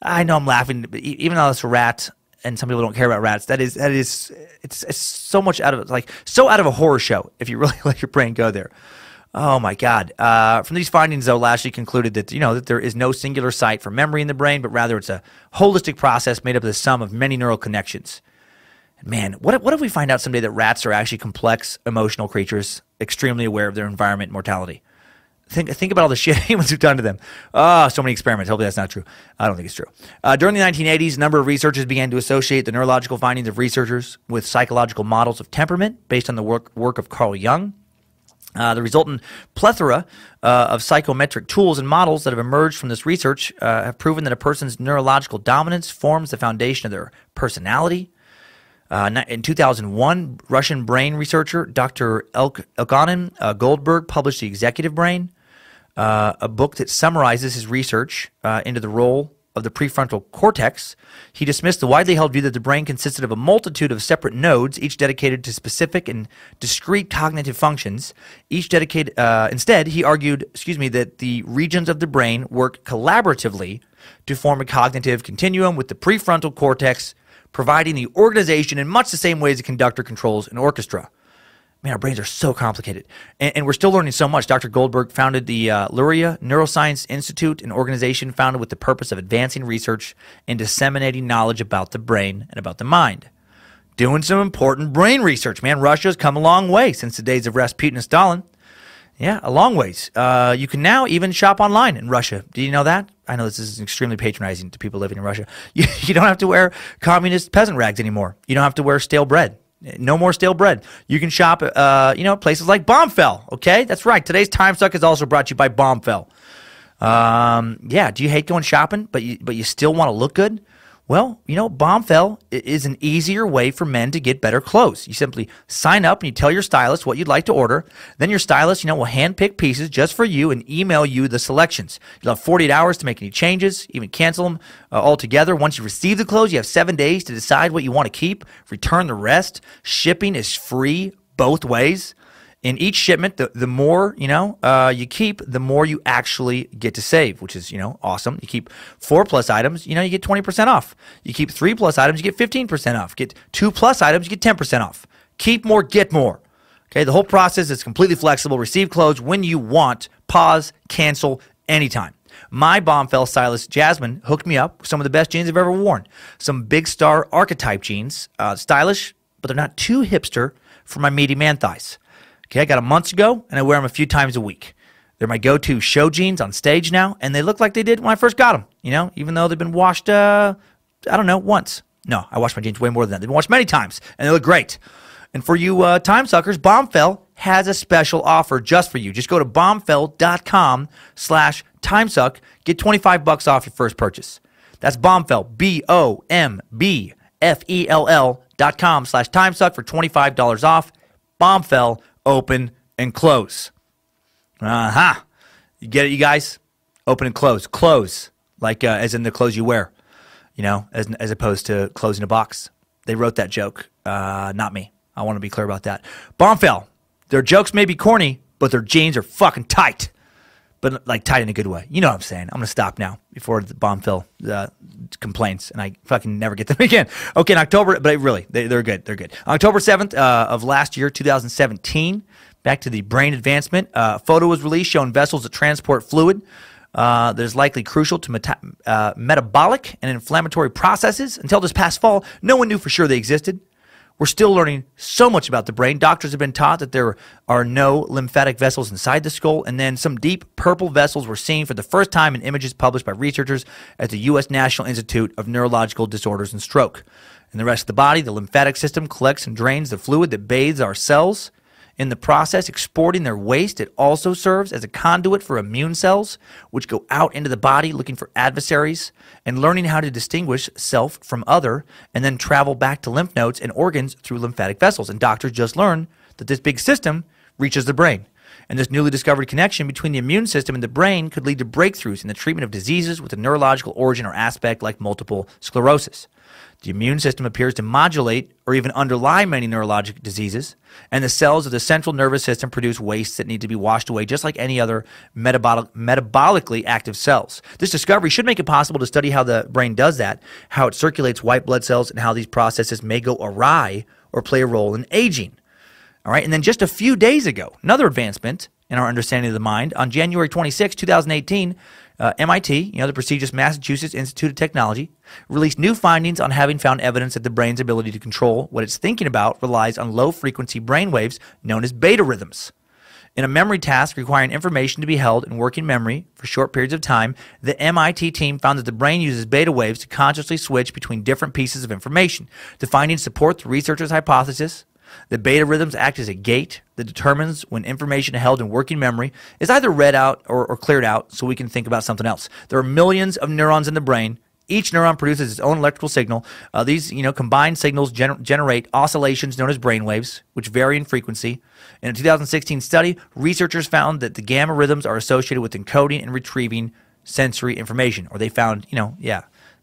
I know I'm laughing, but even though it's a rat, and some people don't care about rats, it's so much out of a horror show if you really let your brain go there. Oh my God! From these findings, though, Lashley concluded that that there is no singular site for memory in the brain, but rather it's a holistic process made up of the sum of many neural connections. Man, what if we find out someday that rats are actually complex, emotional creatures, extremely aware of their environment and mortality? Think about all the shit humans have done to them. Oh, so many experiments. Hopefully that's not true. I don't think it's true. During the 1980s, a number of researchers began to associate the neurological findings of researchers with psychological models of temperament based on the work of Carl Jung. The resultant plethora of psychometric tools and models that have emerged from this research have proven that a person's neurological dominance forms the foundation of their personality. In 2001, Russian brain researcher Dr. Elkanan Goldberg published The Executive Brain, a book that summarizes his research into the role of the prefrontal cortex. He dismissed the widely held view that the brain consisted of a multitude of separate nodes, each dedicated to specific and discrete cognitive functions. Instead, he argued, that the regions of the brain work collaboratively to form a cognitive continuum with the prefrontal cortex providing the organization in much the same way as a conductor controls an orchestra. Man, our brains are so complicated. And we're still learning so much. Dr. Goldberg founded the Luria Neuroscience Institute, an organization founded with the purpose of advancing research and disseminating knowledge about the brain and about the mind. Doing some important brain research, man. Russia's come a long way since the days of Rasputin and Stalin. Yeah, a long ways. You can now even shop online in Russia. Do you know that? I know this is extremely patronizing to people living in Russia. You don't have to wear communist peasant rags anymore. You don't have to wear stale bread. No more stale bread. You can shop at places like Bombfell. Okay, that's right. Today's Timesuck is also brought to you by Bombfell. Do you hate going shopping, but you still want to look good? Well, Bombfell is an easier way for men to get better clothes. You simply sign up and you tell your stylist what you'd like to order. Then your stylist, will handpick pieces just for you and email you the selections. You'll have 48 hours to make any changes, even cancel them altogether. Once you receive the clothes, you have 7 days to decide what you want to keep, return the rest. Shipping is free both ways. In each shipment, the more you keep, the more you actually get to save, which is awesome. You keep 4+ items, you get 20% off. You keep 3+ items, you get 15% off. Get 2+ items, you get 10% off. Keep more, get more. Okay, the whole process is completely flexible. Receive clothes when you want. Pause, cancel anytime. My Bombfell stylist Jasmine hooked me up with some of the best jeans I've ever worn. Some big star archetype jeans, stylish, but they're not too hipster for my meaty man thighs. Okay, I got them months ago, and I wear them a few times a week. They're my go-to show jeans on stage now, and they look like they did when I first got them, even though they've been washed, once. No, I washed my jeans way more than that. They've been washed many times, and they look great. And for you time suckers, Bombfell has a special offer just for you. Just go to bombfell.com/timesuck. Get $25 off your first purchase. That's Bombfell, BOMBFELL.com/timesuck for $25 off. Bombfell, open and close. You get it, you guys? Open and close. Close, like as in the clothes you wear, as opposed to closing a box. They wrote that joke, not me. I want to be clear about that. Bombfell, their jokes may be corny, but their jeans are fucking tight. But like tight in a good way. You know what I'm saying. I'm going to stop now before the Bombfell complaints, and I fucking never get them again. Okay, in October, but really, they're good. They're good. On October 7th of last year, 2017, back to the brain advancement, a photo was released showing vessels that transport fluid that is likely crucial to metabolic and inflammatory processes. Until this past fall, no one knew for sure they existed. We're still learning so much about the brain. Doctors have been taught that there are no lymphatic vessels inside the skull, and then some deep purple vessels were seen for the first time in images published by researchers at the U.S. National Institute of Neurological Disorders and Stroke. In the rest of the body, the lymphatic system collects and drains the fluid that bathes our cells. In the process, exporting their waste, it also serves as a conduit for immune cells, which go out into the body looking for adversaries and learning how to distinguish self from other, and then travel back to lymph nodes and organs through lymphatic vessels. And doctors just learned that this big system reaches the brain. And this newly discovered connection between the immune system and the brain could lead to breakthroughs in the treatment of diseases with a neurological origin or aspect like multiple sclerosis. The immune system appears to modulate or even underlie many neurologic diseases, and the cells of the central nervous system produce wastes that need to be washed away just like any other metabolically active cells. This discovery should make it possible to study how the brain does that, how it circulates white blood cells, and how these processes may go awry or play a role in aging. All right, and then just a few days ago, another advancement in our understanding of the mind, on January 26, 2018, MIT, the prestigious Massachusetts Institute of Technology, released new findings on having found evidence that the brain's ability to control what it's thinking about relies on low-frequency brain waves known as beta rhythms. In a memory task requiring information to be held in working memory for short periods of time, the MIT team found that the brain uses beta waves to consciously switch between different pieces of information. The findings support the researchers' hypothesis. The beta rhythms act as a gate that determines when information held in working memory is either read out or cleared out so we can think about something else. There are millions of neurons in the brain. Each neuron produces its own electrical signal. These combined signals generate oscillations known as brainwaves, which vary in frequency. In a 2016 study, researchers found that the gamma rhythms are associated with encoding and retrieving sensory information. Or they found,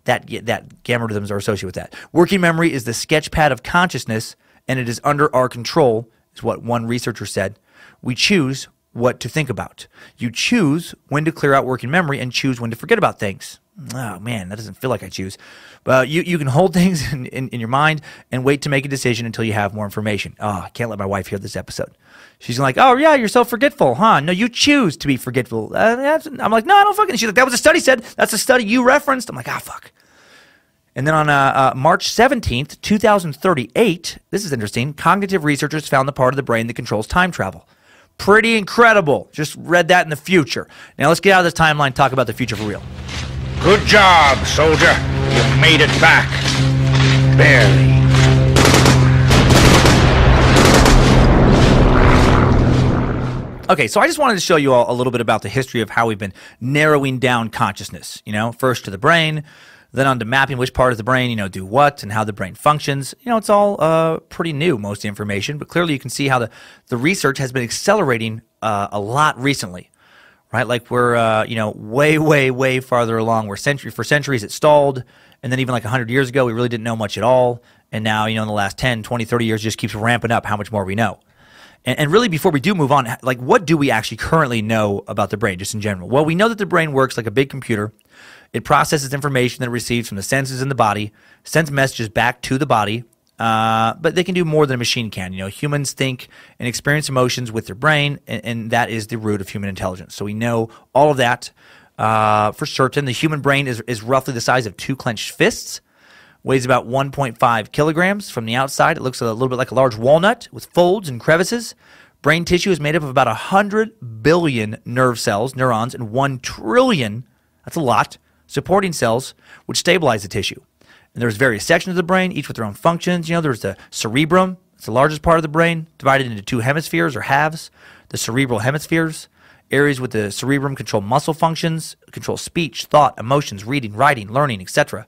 that gamma rhythms are associated with that. Working memory is the sketchpad of consciousness, and it is under our control, is what one researcher said. We choose what to think about. You choose when to clear out working memory and choose when to forget about things. Oh, man, that doesn't feel like I choose. You can hold things in your mind and wait to make a decision until you have more information. Oh, I can't let my wife hear this episode. She's like, oh, yeah, you're so forgetful, huh? No, you choose to be forgetful. I'm like, no, I don't fucking. She's like, that was a study said. That's a study you referenced. I'm like, fuck. And then on March 17th, 2038, this is interesting, cognitive researchers found the part of the brain that controls time travel. Pretty incredible. Just read that in the future. Now let's get out of this timeline and talk about the future for real. Good job, soldier. You made it back. Barely. Okay, so I just wanted to show you all a little bit about the history of how we've been narrowing down consciousness. First to the brain, then on to mapping which part of the brain, do what and how the brain functions. It's all pretty new, most of the information, but clearly you can see how the research has been accelerating a lot recently, right? Like we're, way, way, way farther along. For centuries it stalled, and then even like 100 years ago, we really didn't know much at all. And now, in the last 10, 20, 30 years, it just keeps ramping up how much more we know. And really, before we do move on, like what do we actually currently know about the brain, just in general? Well, we know that the brain works like a big computer. It processes information that it receives from the senses in the body, sends messages back to the body, but they can do more than a machine can. Humans think and experience emotions with their brain, and that is the root of human intelligence. So we know all of that for certain. The human brain is roughly the size of two clenched fists, weighs about 1.5 kilograms. From the outside, it looks a little bit like a large walnut with folds and crevices. Brain tissue is made up of about 100 billion nerve cells, neurons, and 1 trillion, that's a lot, supporting cells, which stabilize the tissue. And there's various sections of the brain, each with their own functions. There's the cerebrum. It's the largest part of the brain, divided into 2 hemispheres or halves. The cerebral hemispheres. Areas with the cerebrum control muscle functions, control speech, thought, emotions, reading, writing, learning, etc.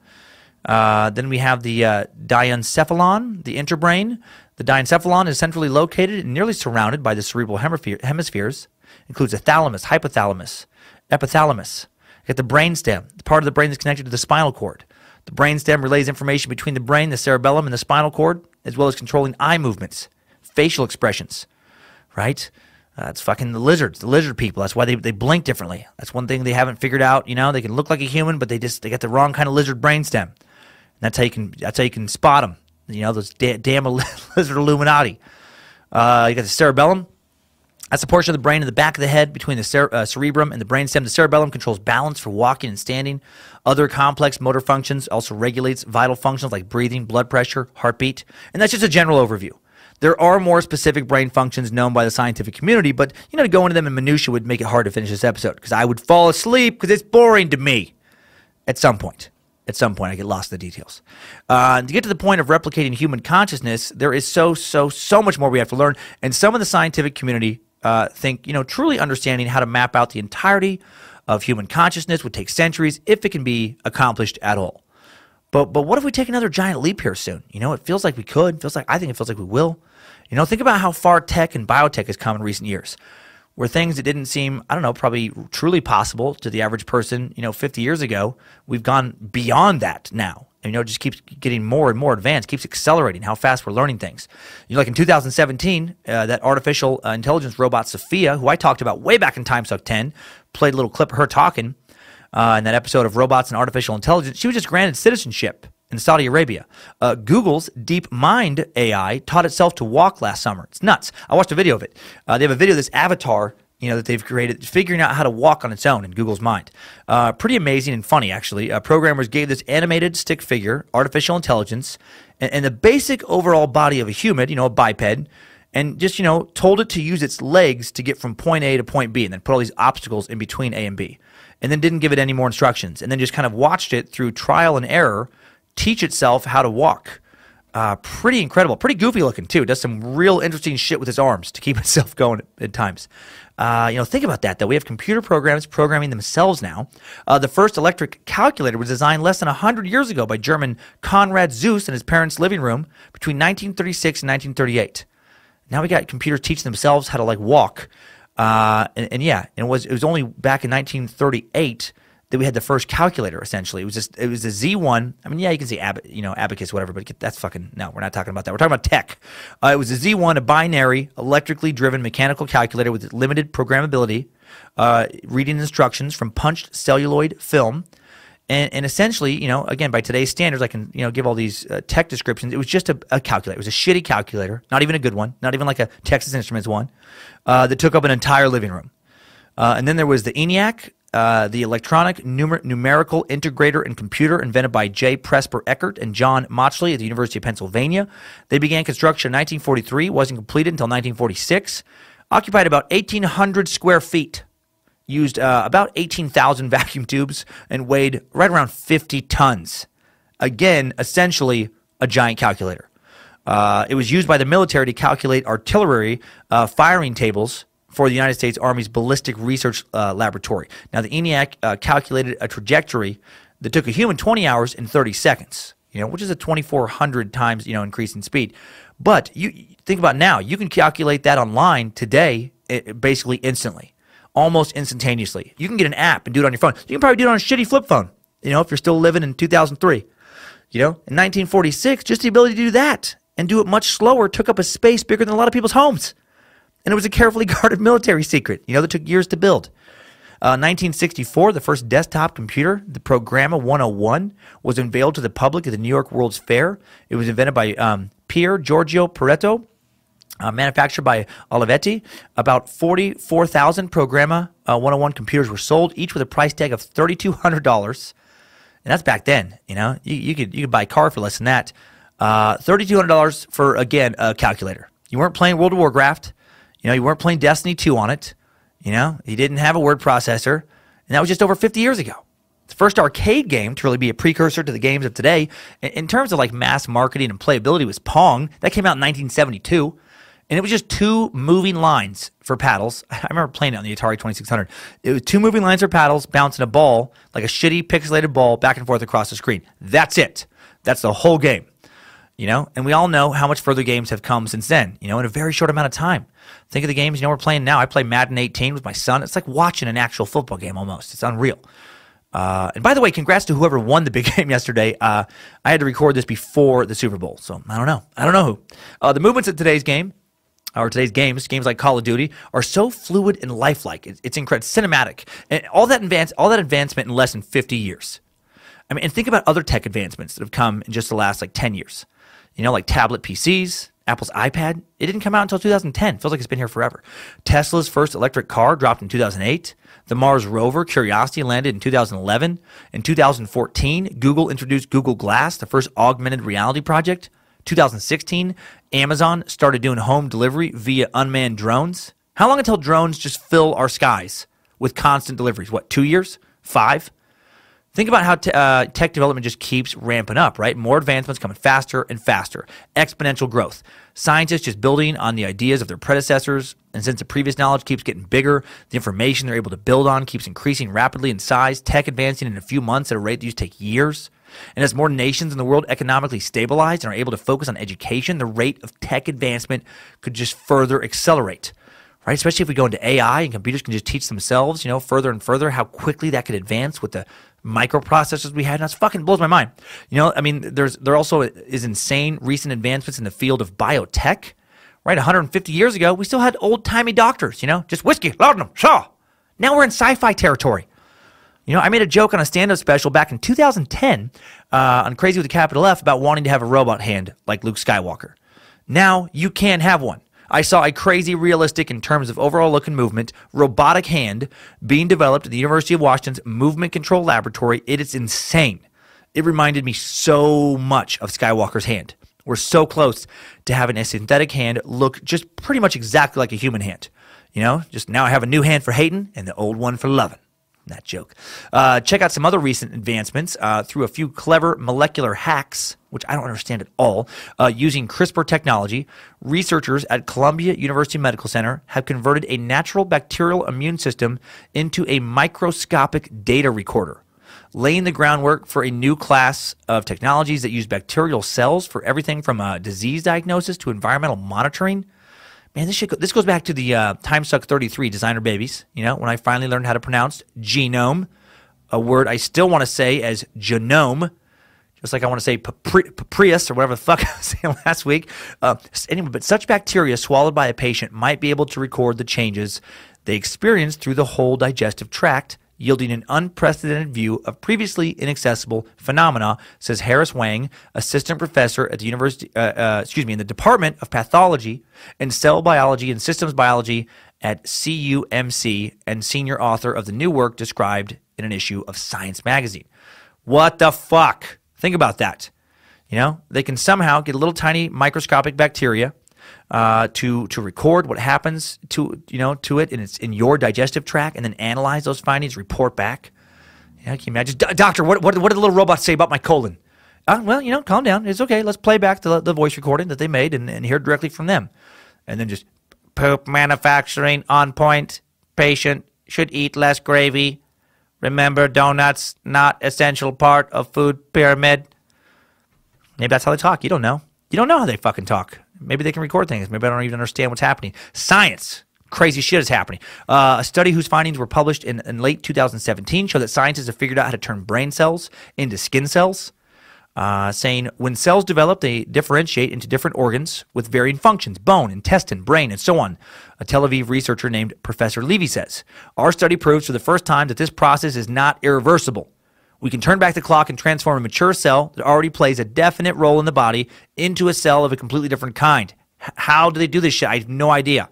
Then we have the diencephalon, the interbrain. The diencephalon is centrally located and nearly surrounded by the cerebral hemispheres. Includes the thalamus, hypothalamus, epithalamus. You got the brainstem, the part of the brain that's connected to the spinal cord. The brainstem relays information between the brain, the cerebellum, and the spinal cord, as well as controlling eye movements, facial expressions, right? It's fucking the lizards, the lizard people. That's why they blink differently. That's one thing they haven't figured out. They can look like a human, but they got the wrong kind of lizard brainstem. And that's how you can spot them. Those damn lizard Illuminati. You got the cerebellum. That's the portion of the brain in the back of the head between the cerebrum and the brainstem. The cerebellum controls balance for walking and standing. Other complex motor functions, also regulates vital functions like breathing, blood pressure, heartbeat. And that's just a general overview. There are more specific brain functions known by the scientific community, but to go into them in minutia would make it hard to finish this episode because I would fall asleep because it's boring to me at some point. At some point, I get lost in the details. To get to the point of replicating human consciousness, there is so much more we have to learn. And some of the scientific community think, truly understanding how to map out the entirety of human consciousness would take centuries if it can be accomplished at all. But what if we take another giant leap here soon? It feels like we could. I think it feels like we will. Think about how far tech and biotech has come in recent years, where things that didn't seem, probably truly possible to the average person, 50 years ago, we've gone beyond that now. And, it just keeps getting more and more advanced, keeps accelerating how fast we're learning things. Like in 2017, that artificial intelligence robot Sophia, who I talked about way back in Timesuck 10, played a little clip of her talking in that episode of Robots and Artificial Intelligence. She was just granted citizenship in Saudi Arabia. Google's DeepMind AI taught itself to walk last summer. It's nuts. I watched a video of it. They have a video of this avatar that they've created, figuring out how to walk on its own in Google's mind. Pretty amazing and funny, actually. Programmers gave this animated stick figure artificial intelligence and the basic overall body of a human, a biped, and just, told it to use its legs to get from point A to point B and then put all these obstacles in between A and B. And then didn't give it any more instructions and then just kind of watched it through trial and error teach itself how to walk. Pretty incredible. Pretty goofy looking, too. Does some real interesting shit with its arms to keep itself going at times. Think about that, though. We have computer programs programming themselves now. The first electric calculator was designed less than 100 years ago by German Konrad Zuse in his parents' living room between 1936 and 1938. Now we got computers teaching themselves how to, walk. It was only back in 1938 that we had the first calculator, essentially. It was a Z1. I mean, yeah, you can say abacus, whatever, but that's fucking, no, we're not talking about that. We're talking about tech. It was a Z1, a binary, electrically driven mechanical calculator with limited programmability, reading instructions from punched celluloid film. And essentially, again, by today's standards, I can, give all these tech descriptions. It was just a calculator. It was a shitty calculator, not even a good one, not even like a Texas Instruments one, that took up an entire living room. And then there was the ENIAC, the electronic numerical integrator and computer invented by J. Presper Eckert and John Mauchly at the University of Pennsylvania. They began construction in 1943, wasn't completed until 1946, occupied about 1,800 square feet, used about 18,000 vacuum tubes, and weighed right around 50 tons. Again, essentially a giant calculator. It was used by the military to calculate artillery firing tables for the United States Army's Ballistic Research Laboratory. Now, the ENIAC calculated a trajectory that took a human 20 hours and 30 seconds, which is a 2,400 times, increase in speed. But you think about now, you can calculate that online today basically instantly, almost instantaneously. You can get an app and do it on your phone. You can probably do it on a shitty flip phone, if you're still living in 2003. In 1946, just the ability to do that and do it much slower took up a space bigger than a lot of people's homes. And it was a carefully guarded military secret, that took years to build. 1964, the first desktop computer, the Programma 101, was unveiled to the public at the New York World's Fair. It was invented by Pier Giorgio Pareto, manufactured by Olivetti. About 44,000 Programma 101 computers were sold, each with a price tag of $3,200. And that's back then. You could buy a car for less than that. $3,200 for, again, a calculator. You weren't playing World of Warcraft. You weren't playing Destiny 2 on it. You didn't have a word processor. And that was just over 50 years ago. The first arcade game to really be a precursor to the games of today, in terms of like mass marketing and playability, was Pong. That came out in 1972. And it was just 2 moving lines for paddles. I remember playing it on the Atari 2600. It was 2 moving lines for paddles, bouncing a ball, like a shitty pixelated ball, back and forth across the screen. That's it. That's the whole game. And we all know how much further games have come since then, in a very short amount of time. Think of the games, we're playing now. I play Madden 18 with my son. It's like watching an actual football game almost. It's unreal. And by the way, congrats to whoever won the big game yesterday. I had to record this before the Super Bowl, so I don't know who. The movements of today's game, or today's games like Call of Duty, are so fluid and lifelike. It's incredible, cinematic, and all that advancement in less than 50 years. And think about other tech advancements that have come in just the last 10 years. Like tablet PCs, Apple's iPad. It didn't come out until 2010. Feels like it's been here forever. Tesla's first electric car dropped in 2008. The Mars rover Curiosity landed in 2011. In 2014, Google introduced Google Glass, the first augmented reality project. 2016, Amazon started doing home delivery via unmanned drones. How long until drones just fill our skies with constant deliveries? 2 years? 5? Think about how tech development just keeps ramping up, right? More advancements coming faster and faster. Exponential growth. Scientists just building on the ideas of their predecessors. And since the previous knowledge keeps getting bigger, the information they're able to build on keeps increasing rapidly in size. Tech advancing in a few months at a rate that used to take years. And as more nations in the world economically stabilize and are able to focus on education, the rate of tech advancement could just further accelerate, right? Especially if we go into AI and computers can just teach themselves, further and further, how quickly that could advance with the microprocessors we had. And that's fucking blows my mind. There also is insane recent advancements in the field of biotech, right? 150 years ago, we still had old-timey doctors, just whiskey, laudanum, shaw. Now we're in sci-fi territory. I made a joke on a stand-up special back in 2010 on Crazy with a Capital F about wanting to have a robot hand like Luke Skywalker. Now you can have one. I saw a crazy realistic, in terms of overall look and movement, robotic hand being developed at the University of Washington's Movement Control Laboratory. It is insane. It reminded me so much of Skywalker's hand. We're so close to having a synthetic hand look just pretty much exactly like a human hand. Just now I have a new hand for hating and the old one for loving. That joke. Check out some other recent advancements through a few clever molecular hacks, which I don't understand at all. Using CRISPR technology, researchers at Columbia University Medical Center have converted a natural bacterial immune system into a microscopic data recorder, laying the groundwork for a new class of technologies that use bacterial cells for everything from disease diagnosis to environmental monitoring. Man, this goes back to the Timesuck 33 designer babies, when I finally learned how to pronounce genome, a word I still want to say as genome, just like I want to say Prius or whatever the fuck I was saying last week. Anyway, but such bacteria swallowed by a patient might be able to record the changes they experience through the whole digestive tract, yielding an unprecedented view of previously inaccessible phenomena, says Harris Wang, assistant professor at the university, in the Department of Pathology and Cell Biology and Systems Biology at CUMC, and senior author of the new work described in an issue of Science magazine. What the fuck? Think about that. They can somehow get a little tiny microscopic bacteria to record what happens to it, and it's in your digestive tract, and then analyze those findings, report back. Can you imagine, doctor? What did the little robot say about my colon? Well, calm down. It's okay. Let's play back the voice recording that they made and hear directly from them, and then just poop manufacturing on point. Patient should eat less gravy. Remember, donuts not essential part of food pyramid. Maybe that's how they talk. You don't know. You don't know how they fucking talk. Maybe they can record things. Maybe I don't even understand what's happening. Science. Crazy shit is happening. A study whose findings were published in late 2017 showed that scientists have figured out how to turn brain cells into skin cells, saying when cells develop, they differentiate into different organs with varying functions: bone, intestine, brain, and so on. A Tel Aviv researcher named Professor Levy says, our study proves for the first time that this process is not irreversible. We can turn back the clock and transform a mature cell that already plays a definite role in the body into a cell of a completely different kind. How do they do this shit? I have no idea.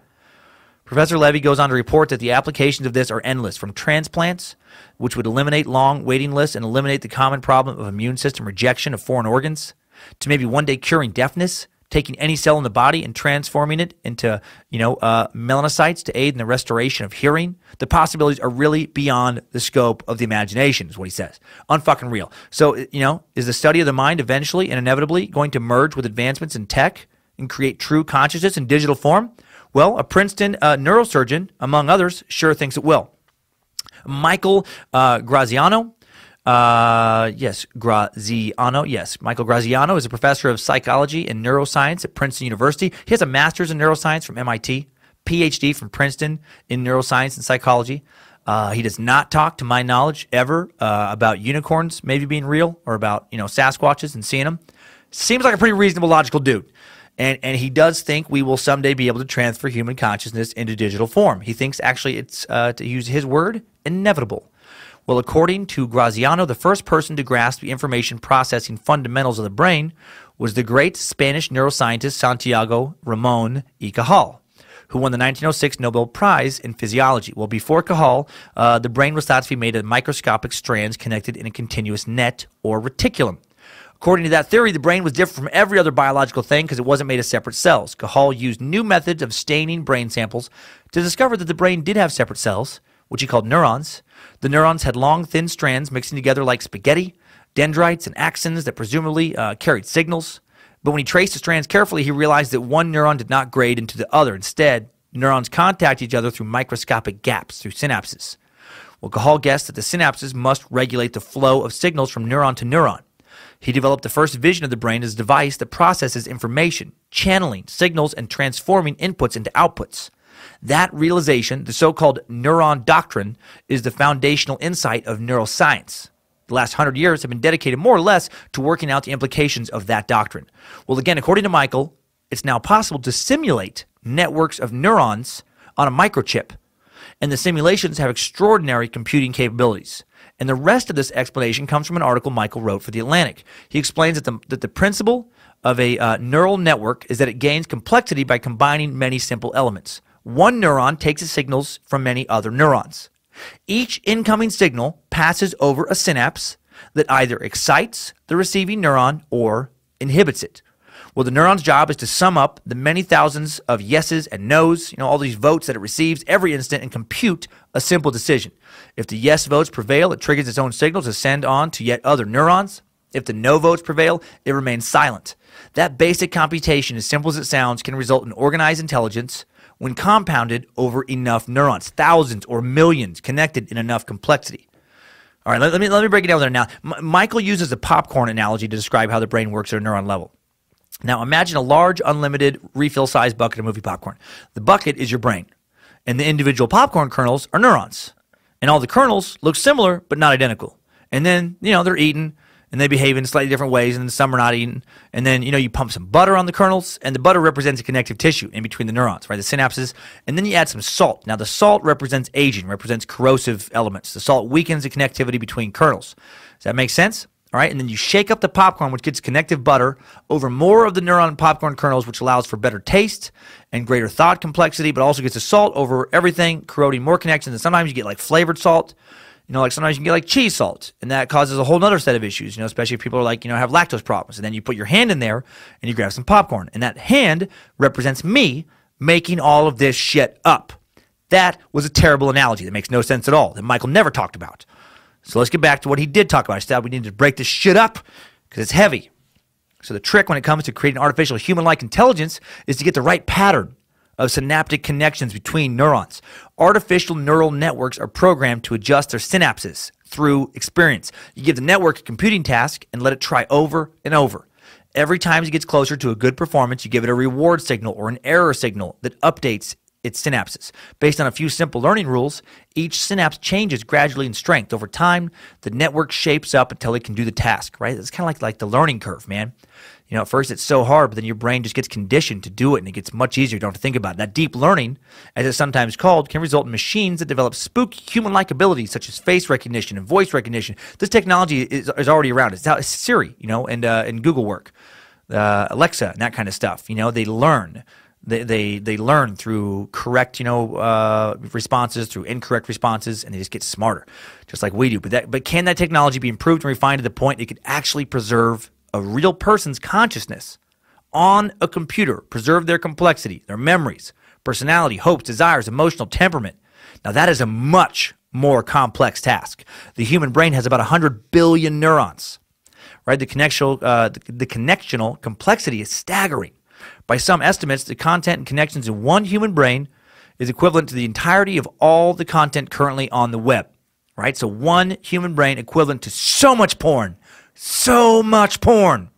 Professor Levy goes on to report that the applications of this are endless, from transplants, which would eliminate long waiting lists and eliminate the common problem of immune system rejection of foreign organs, to maybe one day curing deafness, taking any cell in the body and transforming it into, melanocytes to aid in the restoration of hearing. The possibilities are really beyond the scope of the imagination, is what he says. Unfucking real. So, is the study of the mind eventually and inevitably going to merge with advancements in tech and create true consciousness in digital form? Well, a Princeton neurosurgeon, among others, sure thinks it will. Michael Graziano. Michael Graziano is a professor of psychology and neuroscience at Princeton University. He has a master's in neuroscience from MIT, PhD from Princeton in neuroscience and psychology. He does not talk, to my knowledge, ever about unicorns maybe being real or about, Sasquatches and seeing them. Seems like a pretty reasonable, logical dude. And he does think we will someday be able to transfer human consciousness into digital form. He thinks actually it's, to use his word, inevitable. Well, according to Graziano, the first person to grasp the information processing fundamentals of the brain was the great Spanish neuroscientist Santiago Ramon y Cajal, who won the 1906 Nobel Prize in Physiology. Well, before Cajal, the brain was thought to be made of microscopic strands connected in a continuous net or reticulum. According to that theory, the brain was different from every other biological thing because it wasn't made of separate cells. Cajal used new methods of staining brain samples to discover that the brain did have separate cells, which he called neurons. The neurons had long, thin strands mixing together like spaghetti, dendrites, and axons that presumably carried signals. But when he traced the strands carefully, he realized that one neuron did not grade into the other. Instead, neurons contact each other through microscopic gaps, through synapses. Well, Cajal guessed that the synapses must regulate the flow of signals from neuron to neuron. He developed the first vision of the brain as a device that processes information, channeling signals and transforming inputs into outputs. That realization, the so-called neuron doctrine, is the foundational insight of neuroscience. The last 100 years have been dedicated more or less to working out the implications of that doctrine. Well, again, according to Michael, it's now possible to simulate networks of neurons on a microchip, and the simulations have extraordinary computing capabilities. And the rest of this explanation comes from an article Michael wrote for The Atlantic. He explains that the principle of a neural network is that it gains complexity by combining many simple elements. One neuron takes the signals from many other neurons. Each incoming signal passes over a synapse that either excites the receiving neuron or inhibits it. Well, the neuron's job is to sum up the many thousands of yeses and nos, all these votes that it receives every instant, and compute a simple decision. If the yes votes prevail, it triggers its own signals to send on to yet other neurons. If the no votes prevail, it remains silent. That basic computation, as simple as it sounds, can result in organized intelligence when compounded over enough neurons, thousands or millions connected in enough complexity. All right, let me break it down there now. Michael uses a popcorn analogy to describe how the brain works at a neuron level. Now, imagine a large, unlimited, refill-sized bucket of movie popcorn. The bucket is your brain, and the individual popcorn kernels are neurons. And all the kernels look similar, but not identical. And then, they're eaten, and they behave in slightly different ways, and some are not eaten. And then, you pump some butter on the kernels, and the butter represents a connective tissue in between the neurons, right, the synapses. And then you add some salt. Now, the salt represents aging, represents corrosive elements. The salt weakens the connectivity between kernels. Does that make sense? All right, and then you shake up the popcorn, which gets connective butter, over more of the neuron popcorn kernels, which allows for better taste and greater thought complexity, but also gets the salt over everything, corroding more connections. And sometimes you get like flavored salt. Like sometimes you can get like cheese salt, and that causes a whole other set of issues, especially if people are like, have lactose problems. And then you put your hand in there and you grab some popcorn, and that hand represents me making all of this shit up. That was a terrible analogy that makes no sense at all, that Michael never talked about. So let's get back to what he did talk about. I said we need to break this shit up because it's heavy. So the trick when it comes to creating artificial human-like intelligence is to get the right pattern of synaptic connections between neurons. Artificial neural networks are programmed to adjust their synapses through experience. You give the network a computing task and let it try over and over. Every time it gets closer to a good performance, you give it a reward signal or an error signal that updates its synapses. Based on a few simple learning rules, each synapse changes gradually in strength. Over time, the network shapes up until it can do the task, right? It's kind of like the learning curve, man. At first it's so hard, but then your brain just gets conditioned to do it, and it gets much easier. You don't have to think about it. That deep learning, as it's sometimes called, can result in machines that develop spooky human-like abilities such as face recognition and voice recognition. This technology is already around. It's Siri, and Google work, Alexa, and that kind of stuff. They learn. They learn through correct, responses, through incorrect responses, and they just get smarter, just like we do. But can that technology be improved and refined to the point it could actually preserve a real person's consciousness on a computer, preserve their complexity, their memories, personality, hopes, desires, emotional temperament? Now that is a much more complex task. The human brain has about 100 billion neurons, right? The connectional complexity is staggering. By some estimates, the content and connections in one human brain is equivalent to the entirety of all the content currently on the web, right? So one human brain equivalent to so much porn. So much porn.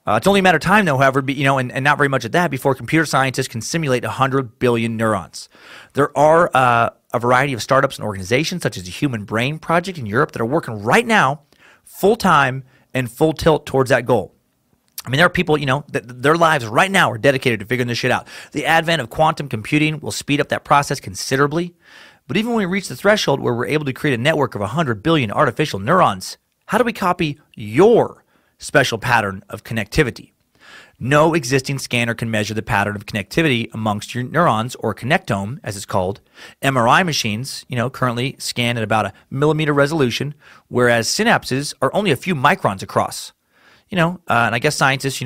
It's only a matter of time, though, however, and not very much at that, before computer scientists can simulate 100 billion neurons. There are a variety of startups and organizations, such as the Human Brain Project in Europe, that are working right now, full-time and full tilt towards that goal. I mean, there are people, that their lives right now are dedicated to figuring this shit out. The advent of quantum computing will speed up that process considerably. But even when we reach the threshold where we're able to create a network of 100 billion artificial neurons, how do we copy your special pattern of connectivity? No existing scanner can measure the pattern of connectivity amongst your neurons, or connectome, as it's called. MRI machines, currently scan at about a millimeter resolution, whereas synapses are only a few microns across. And I guess scientists,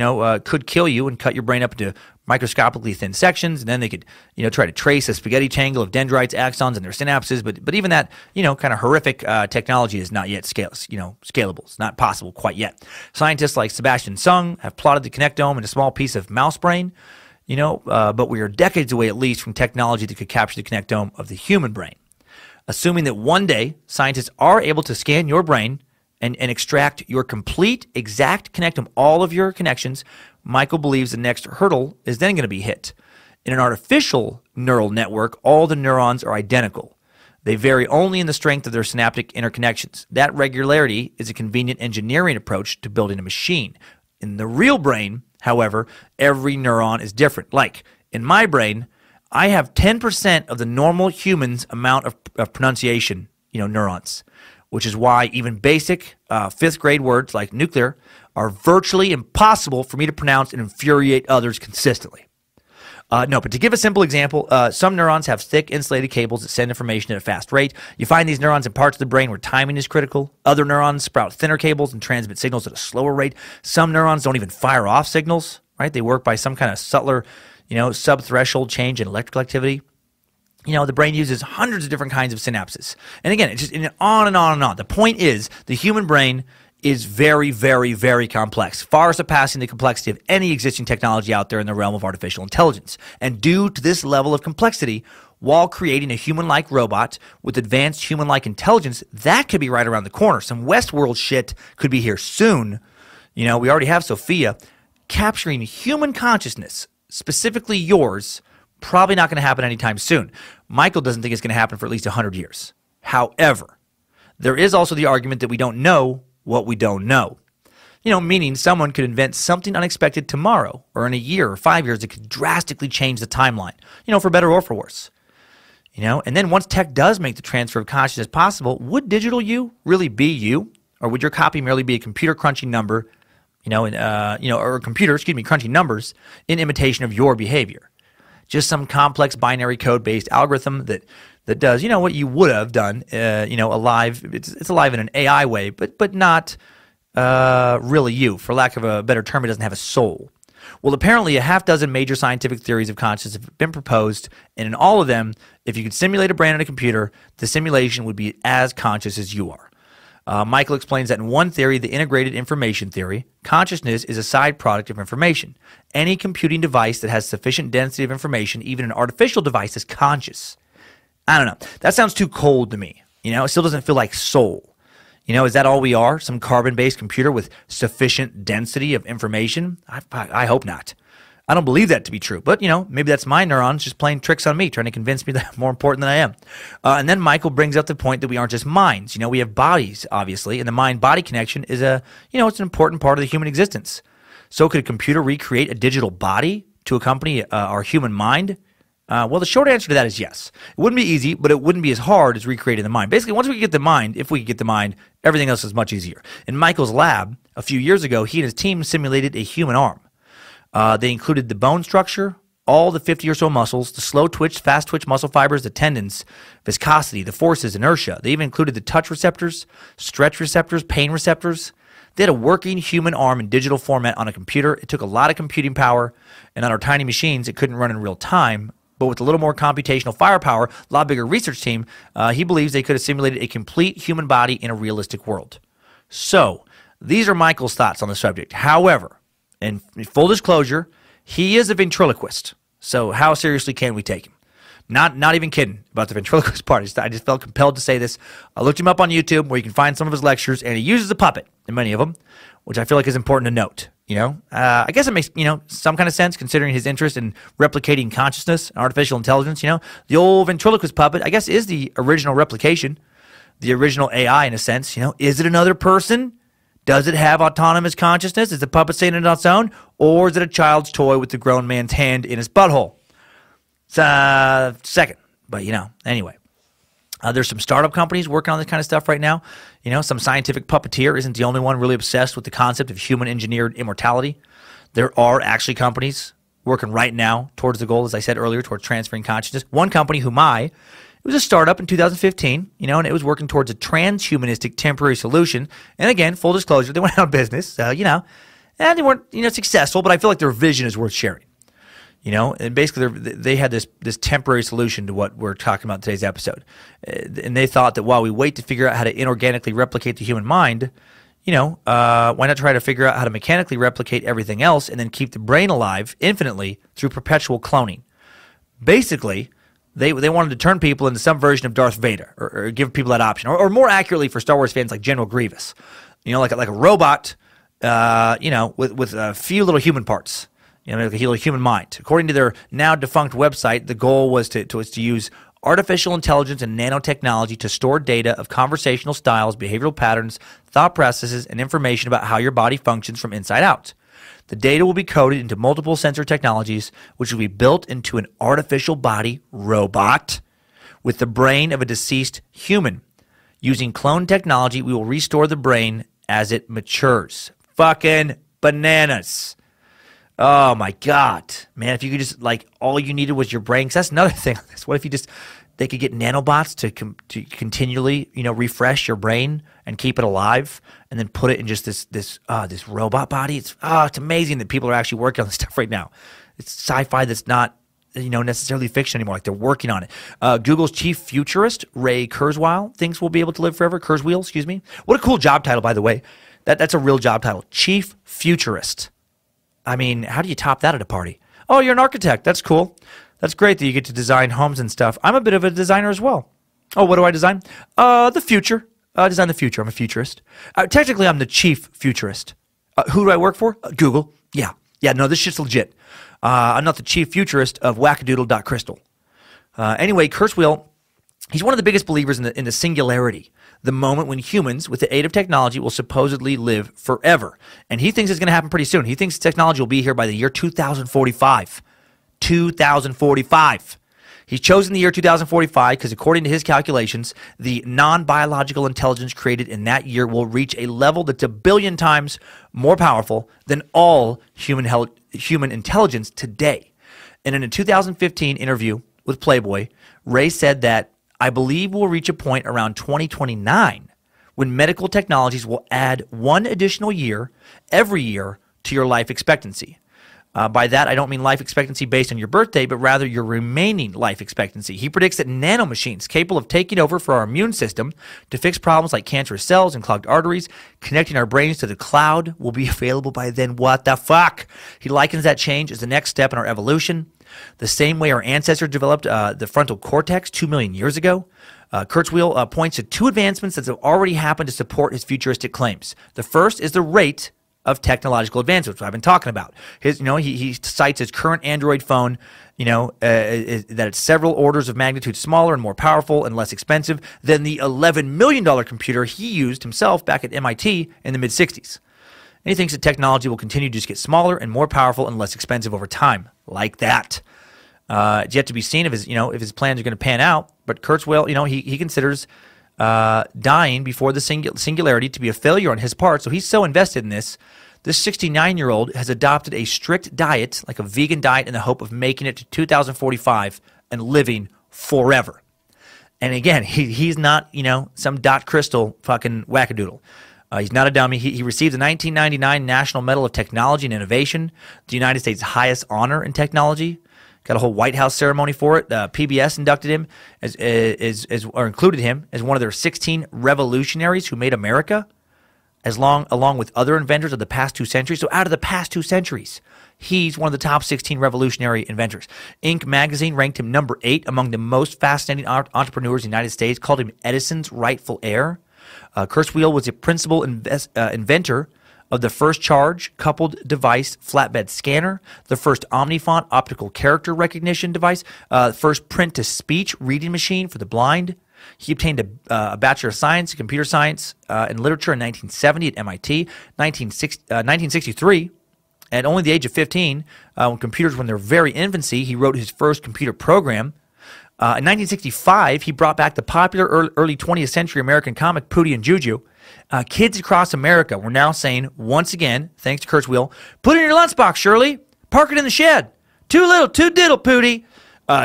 could kill you and cut your brain up into microscopically thin sections, and then they could, try to trace a spaghetti tangle of dendrites, axons, and their synapses. But even that, kind of horrific technology is not yet scalable. It's not possible quite yet. Scientists like Sebastian Sung have plotted the connectome in a small piece of mouse brain, but we are decades away at least from technology that could capture the connectome of the human brain. Assuming that one day scientists are able to scan your brain and extract your complete, exact connectome, all of your connections, Michael believes the next hurdle is then going to be hit. In an artificial neural network, all the neurons are identical. They vary only in the strength of their synaptic interconnections. That regularity is a convenient engineering approach to building a machine. In the real brain, however, every neuron is different. Like, in my brain, I have 10% of the normal human's amount of pronunciation, neurons, which is why even basic fifth grade words like nuclear are virtually impossible for me to pronounce and infuriate others consistently. But to give a simple example, some neurons have thick insulated cables that send information at a fast rate. You find these neurons in parts of the brain where timing is critical. Other neurons sprout thinner cables and transmit signals at a slower rate. Some neurons don't even fire off signals, right? They work by some kind of subtler, sub-threshold change in electrical activity. The brain uses hundreds of different kinds of synapses. And again, it's just on and on and on. The point is, the human brain is very, very, very complex, far surpassing the complexity of any existing technology out there in the realm of artificial intelligence. And due to this level of complexity, while creating a human-like robot with advanced human-like intelligence, that could be right around the corner. Some Westworld shit could be here soon. We already have Sophia. Capturing human consciousness, specifically yours, probably not going to happen anytime soon. Michael doesn't think it's going to happen for at least 100 years. However, there is also the argument that we don't know what we don't know. Meaning someone could invent something unexpected tomorrow or in a year or 5 years that could drastically change the timeline, for better or for worse. And then once tech does make the transfer of consciousness possible, would digital you really be you? Or would your copy merely be a computer crunching number, or a computer, crunching numbers in imitation of your behavior? Just some complex binary code-based algorithm that does, what you would have done, alive. It's alive in an AI way, but not really you. For lack of a better term, it doesn't have a soul. Well, apparently a half dozen major scientific theories of consciousness have been proposed, and in all of them, if you could simulate a brain on a computer, the simulation would be as conscious as you are. Michael explains that in one theory, the integrated information theory, consciousness is a side product of information. Any computing device that has sufficient density of information, even an artificial device, is conscious. I don't know. That sounds too cold to me. It still doesn't feel like soul. Is that all we are? Some carbon-based computer with sufficient density of information? I hope not. I don't believe that to be true, but maybe that's my neurons just playing tricks on me, trying to convince me that I'm more important than I am. And then Michael brings up the point that we aren't just minds. We have bodies, obviously, and the mind-body connection is it's an important part of the human existence. So could a computer recreate a digital body to accompany our human mind? Well, the short answer to that is yes. It wouldn't be easy, but it wouldn't be as hard as recreating the mind. Basically, once we get the mind, if we could get the mind, everything else is much easier. In Michael's lab, a few years ago, he and his team simulated a human arm. They included the bone structure, all the 50 or so muscles, the slow twitch, fast twitch muscle fibers, the tendons, viscosity, the forces, inertia. They even included the touch receptors, stretch receptors, pain receptors. They had a working human arm in digital format on a computer. It took a lot of computing power, and on our tiny machines, it couldn't run in real time. But with a little more computational firepower, a lot bigger research team, he believes they could have simulated a complete human body in a realistic world. So, these are Michael's thoughts on the subject. However, in full disclosure, he is a ventriloquist. So how seriously can we take him? Not even kidding about the ventriloquist part. I just felt compelled to say this. I looked him up on YouTube where you can find some of his lectures, and he uses a puppet in many of them, which I feel like is important to note. I guess it makes, some kind of sense considering his interest in replicating consciousness and artificial intelligence. The old ventriloquist puppet, I guess, is the original replication, the original AI in a sense. Is it another person? Does it have autonomous consciousness? Is the puppet saying it on its own? Or is it a child's toy with the grown man's hand in his butthole? It's second, but anyway. There's some startup companies working on this kind of stuff right now. Some scientific puppeteer isn't the only one really obsessed with the concept of human-engineered immortality. There are actually companies working right now towards the goal, as I said earlier, towards transferring consciousness. One company, it was a startup in 2015, and it was working towards a transhumanistic temporary solution. And again, full disclosure, they went out of business, and they weren't, successful, but I feel like their vision is worth sharing. And basically they had this temporary solution to what we're talking about in today's episode. And they thought that while we wait to figure out how to inorganically replicate the human mind, why not try to figure out how to mechanically replicate everything else and then keep the brain alive infinitely through perpetual cloning? Basically, they wanted to turn people into some version of Darth Vader or give people that option. Or more accurately for Star Wars fans, like General Grievous. Like a robot, with a few little human parts. Like a human mind. According to their now defunct website, the goal was to use artificial intelligence and nanotechnology to store data of conversational styles, behavioral patterns, thought processes, and information about how your body functions from inside out. The data will be coded into multiple sensor technologies, which will be built into an artificial body robot with the brain of a deceased human. Using clone technology, we will restore the brain as it matures. Fucking bananas. Oh my God, man, if you could just, all you needed was your brain, 'cause that's another thing on this. What if they could get nanobots to continually, refresh your brain and keep it alive and then put it in just this robot body? It's amazing that people are actually working on this stuff right now. It's sci-fi that's not, necessarily fiction anymore. Like, they're working on it. Google's chief futurist, Ray Kurzweil, thinks we'll be able to live forever. Kurzweil, excuse me. What a cool job title, by the way. That's a real job title. Chief futurist. I mean, how do you top that at a party? Oh, you're an architect. That's cool. That's great that you get to design homes and stuff. I'm a bit of a designer as well. Oh, what do I design? The future. I design the future. I'm a futurist. Technically, I'm the chief futurist. Who do I work for? Google. Yeah, no, this shit's legit. I'm not the chief futurist of wackadoodle.crystal. Anyway, Kurzweil, he's one of the biggest believers in the singularity, the moment when humans, with the aid of technology, will supposedly live forever. And he thinks it's going to happen pretty soon. He thinks technology will be here by the year 2045. 2045. He's chosen the year 2045 because, according to his calculations, the non-biological intelligence created in that year will reach a level that's 1 billion times more powerful than all human intelligence today. And in a 2015 interview with Playboy, Ray said that, "I believe we'll reach a point around 2029 when medical technologies will add 1 additional year every year to your life expectancy." By that, I don't mean life expectancy based on your birthday, but rather your remaining life expectancy. He predicts that nanomachines capable of taking over for our immune system to fix problems like cancerous cells and clogged arteries, connecting our brains to the cloud, will be available by then. What the fuck? He likens that change as the next step in our evolution. The same way our ancestors developed the frontal cortex 2 million years ago. Kurzweil points to 2 advancements that have already happened to support his futuristic claims. The first is the rate of technological advancements, which I've been talking about. He cites his current Android phone, that it's several orders of magnitude smaller and more powerful and less expensive than the $11 million computer he used himself back at MIT in the mid-60s. And he thinks that technology will continue to just get smaller and more powerful and less expensive over time, like that. It's yet to be seen if his plans are going to pan out. But Kurzweil, he considers dying before the singularity to be a failure on his part. So he's so invested in this This 69-year-old has adopted a strict diet, like a vegan diet, in the hope of making it to 2045 and living forever. And again, he's not, some Dot Crystal fucking wackadoodle. He's not a dummy. He received the 1999 National Medal of Technology and Innovation, the United States' highest honor in technology. Got a whole White House ceremony for it. PBS inducted him or included him as one of their 16 revolutionaries who made America, along with other inventors of the past 2 centuries. So out of the past 2 centuries, he's one of the top 16 revolutionary inventors. Inc. magazine ranked him number 8 among the most fascinating entrepreneurs in the United States, called him Edison's rightful heir. Kurzweil was a principal inventor of the first charge-coupled device flatbed scanner, the first Omnifont optical character recognition device, the first print-to-speech reading machine for the blind. He obtained a Bachelor of Science in Computer Science and Literature in 1970 at MIT. 1963, at only the age of 15, when computers were in their very infancy, he wrote his first computer program. In 1965, he brought back the popular early 20th century American comic Pootie and Juju. Kids across America were now saying, once again, thanks to Kurzweil, "Put it in your lunchbox, Shirley. Park it in the shed. Too little, too diddle, Pootie."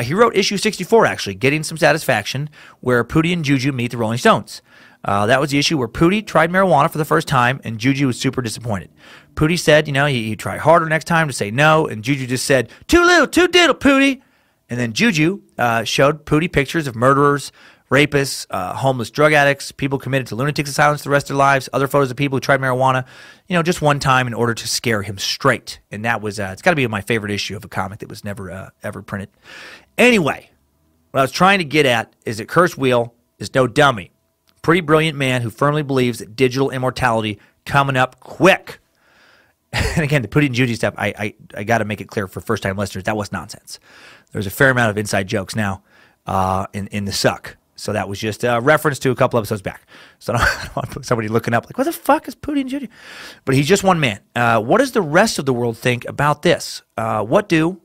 He wrote issue 64, actually, Getting Some Satisfaction, where Pootie and Juju meet the Rolling Stones. That was the issue where Pootie tried marijuana for the first time, and Juju was super disappointed. Pootie said, he'd try harder next time to say no, and Juju just said, "Too little, too diddle, Pootie." And then Juju showed Pootie pictures of murderers, rapists, homeless drug addicts, people committed to lunatic asylums the rest of their lives, other photos of people who tried marijuana, just one time in order to scare him straight. And that was, it's got to be my favorite issue of a comic that was never, ever printed. Anyway, what I was trying to get at is that Kurzweil is no dummy. Pretty brilliant man who firmly believes that digital immortality coming up quick. And again, the Pootie and Juju stuff, I got to make it clear for first-time listeners, that was nonsense. There's a fair amount of inside jokes now in the suck. So that was just a reference to a couple episodes back. So I don't want to put somebody looking up like, what the fuck is Pootie and Juju? But he's just one man. What does the rest of the world think about this? What do,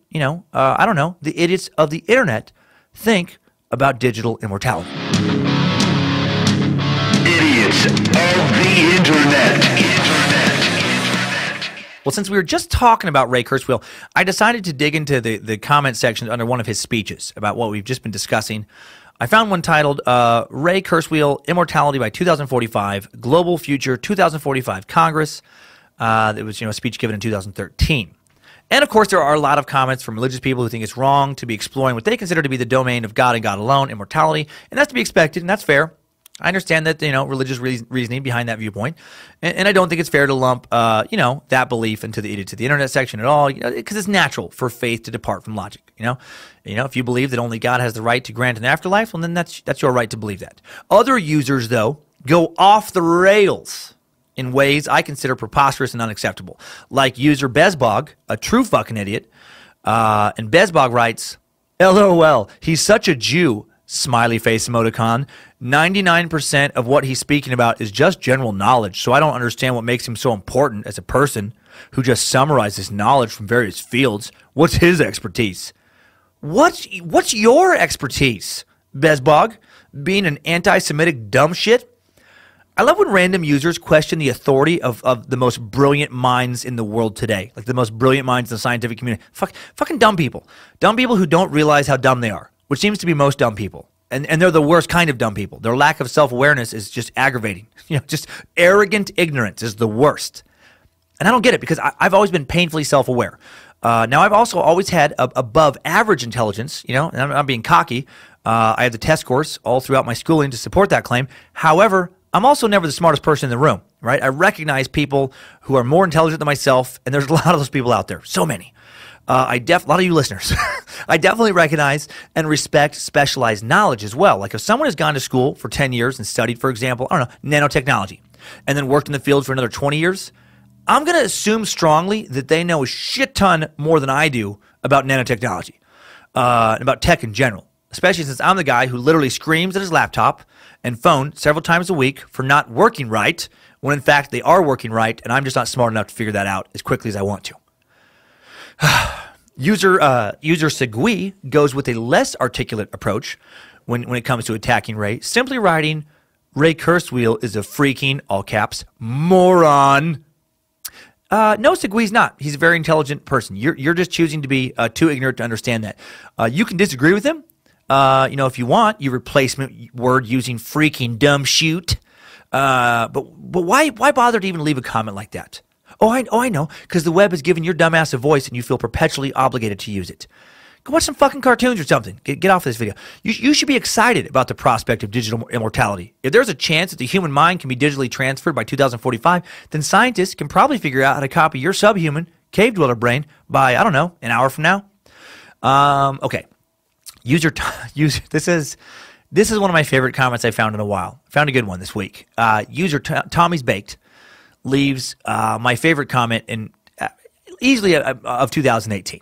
I don't know, the idiots of the internet think about digital immortality? Idiots of the internet. Well, since we were just talking about Ray Kurzweil, I decided to dig into the comment section under one of his speeches about what we've just been discussing. I found one titled, Ray Kurzweil, Immortality by 2045, Global Future 2045 Congress. It was, a speech given in 2013. And, of course, there are a lot of comments from religious people who think it's wrong to be exploring what they consider to be the domain of God and God alone, immortality. And that's to be expected, and that's fair. I understand that, religious reasoning behind that viewpoint. And I don't think it's fair to lump, that belief into the idiots of the internet section at all, because it's natural for faith to depart from logic, if you believe that only God has the right to grant an afterlife, well, then that's your right to believe that. Other users, though, go off the rails in ways I consider preposterous and unacceptable. Like user Bezbog, a true fucking idiot. And Bezbog writes, LOL, he's such a Jew. Smiley face emoticon. 99% of what he's speaking about is just general knowledge, so I don't understand what makes him so important as a person who just summarizes knowledge from various fields. What's his expertise? What's your expertise, Bezbog? Being an anti-Semitic dumb shit? I love when random users question the authority of the most brilliant minds in the world today, like the most brilliant minds in the scientific community. Fucking dumb people. Dumb people who don't realize how dumb they are, which seems to be most dumb people. And they're the worst kind of dumb people. Their lack of self-awareness is just aggravating. Just arrogant ignorance is the worst. And I don't get it because I've always been painfully self-aware. Now, I've also always had above average intelligence, and I'm not being cocky. I had the test scores all throughout my schooling to support that claim. However, I'm also never the smartest person in the room, right? I recognize people who are more intelligent than myself, and there's a lot of those people out there. So many. A lot of you listeners, I definitely recognize and respect specialized knowledge as well. Like if someone has gone to school for 10 years and studied, for example, nanotechnology, and then worked in the field for another 20 years, I'm going to assume strongly that they know a shit ton more than I do about nanotechnology, and about tech in general, especially since I'm the guy who literally screams at his laptop and phone several times a week for not working right, when in fact they are working right, and I'm just not smart enough to figure that out as quickly as I want to. User Segui goes with a less articulate approach when it comes to attacking Ray, simply writing, Ray Kurzweil is a freaking, all caps, moron. No, Segui's not. He's a very intelligent person. You're just choosing to be too ignorant to understand that. You can disagree with him. If you want, your replacement word using freaking dumb shoot. But why bother to even leave a comment like that? Oh, I know, because the web has given your dumbass a voice and you feel perpetually obligated to use it. Go watch some fucking cartoons or something. Get off this video. You should be excited about the prospect of digital immortality. If there's a chance that the human mind can be digitally transferred by 2045, then scientists can probably figure out how to copy your subhuman cave dweller brain by, I don't know, an hour from now. Okay. This is one of my favorite comments I found in a while. Found a good one this week. User Tommy's Baked leaves my favorite comment in easily of 2018.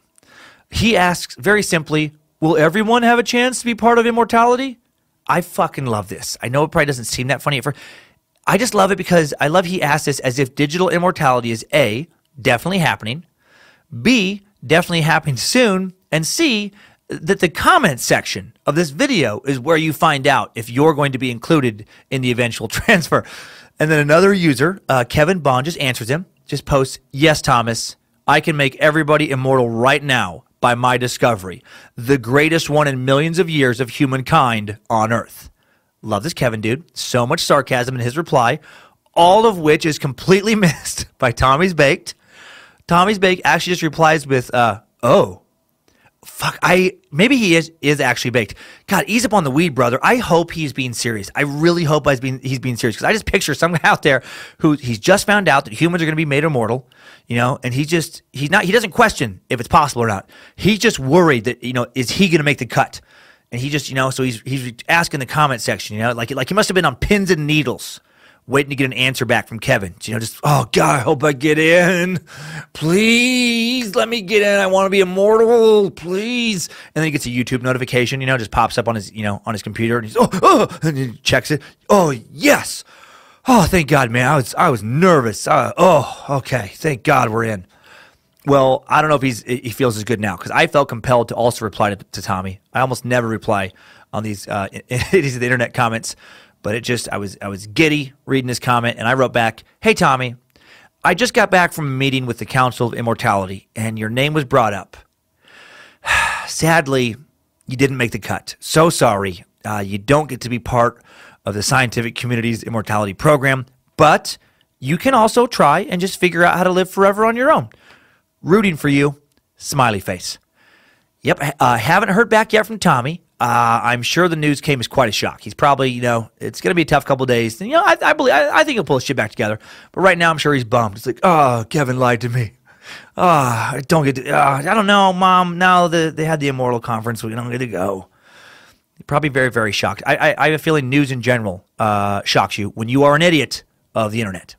He asks very simply, will everyone have a chance to be part of immortality? I fucking love this. I know it probably doesn't seem that funny at first. I just love it because I love he asked this as if digital immortality is A, definitely happening, B, definitely happening soon, and C, that the comment section of this video is where you find out if you're going to be included in the eventual transfer. And then another user, Kevin Bond, just answers him, just posts, yes, Thomas, I can make everybody immortal right now by my discovery, the greatest one in millions of years of humankind on Earth. Love this Kevin dude. So much sarcasm in his reply, all of which is completely missed by Tommy's Baked. Tommy's Baked actually just replies with, oh, fuck, maybe he is actually baked. God, ease up on the weed, brother. I hope he's being serious. I really hope he's being serious, because I just picture someone out there who he's just found out that humans are going to be made immortal, and he doesn't question if it's possible or not. He's just worried that, is he going to make the cut? And he just, so he's asking the comment section, like he must have been on pins and needles, waiting to get an answer back from Kevin. Just, oh, God, I hope I get in. Please let me get in. I want to be immortal, please. And then he gets a YouTube notification, just pops up on his, on his computer. And he's, and he checks it. Oh, yes. Oh, thank God, man. I was nervous. Okay. Thank God we're in. Well, I don't know if he feels as good now, because I felt compelled to also reply to Tommy. I almost never reply on these the internet comments. But I was giddy reading his comment, and I wrote back, hey, Tommy, I just got back from a meeting with the Council of Immortality, and your name was brought up. Sadly, you didn't make the cut. So sorry. You don't get to be part of the scientific community's immortality program, but you can also try and just figure out how to live forever on your own. Rooting for you, smiley face. Yep, haven't heard back yet from Tommy. I'm sure the news came as quite a shock. He's probably, it's going to be a tough couple of days. And, I think he'll pull his shit back together. But right now, I'm sure he's bummed. It's like, oh, Kevin lied to me. I don't get to, I don't know, Mom. Now they had the Immortal Conference. We don't get to go. Probably very, very shocked. I have a feeling news in general shocks you when you are an idiot of the internet.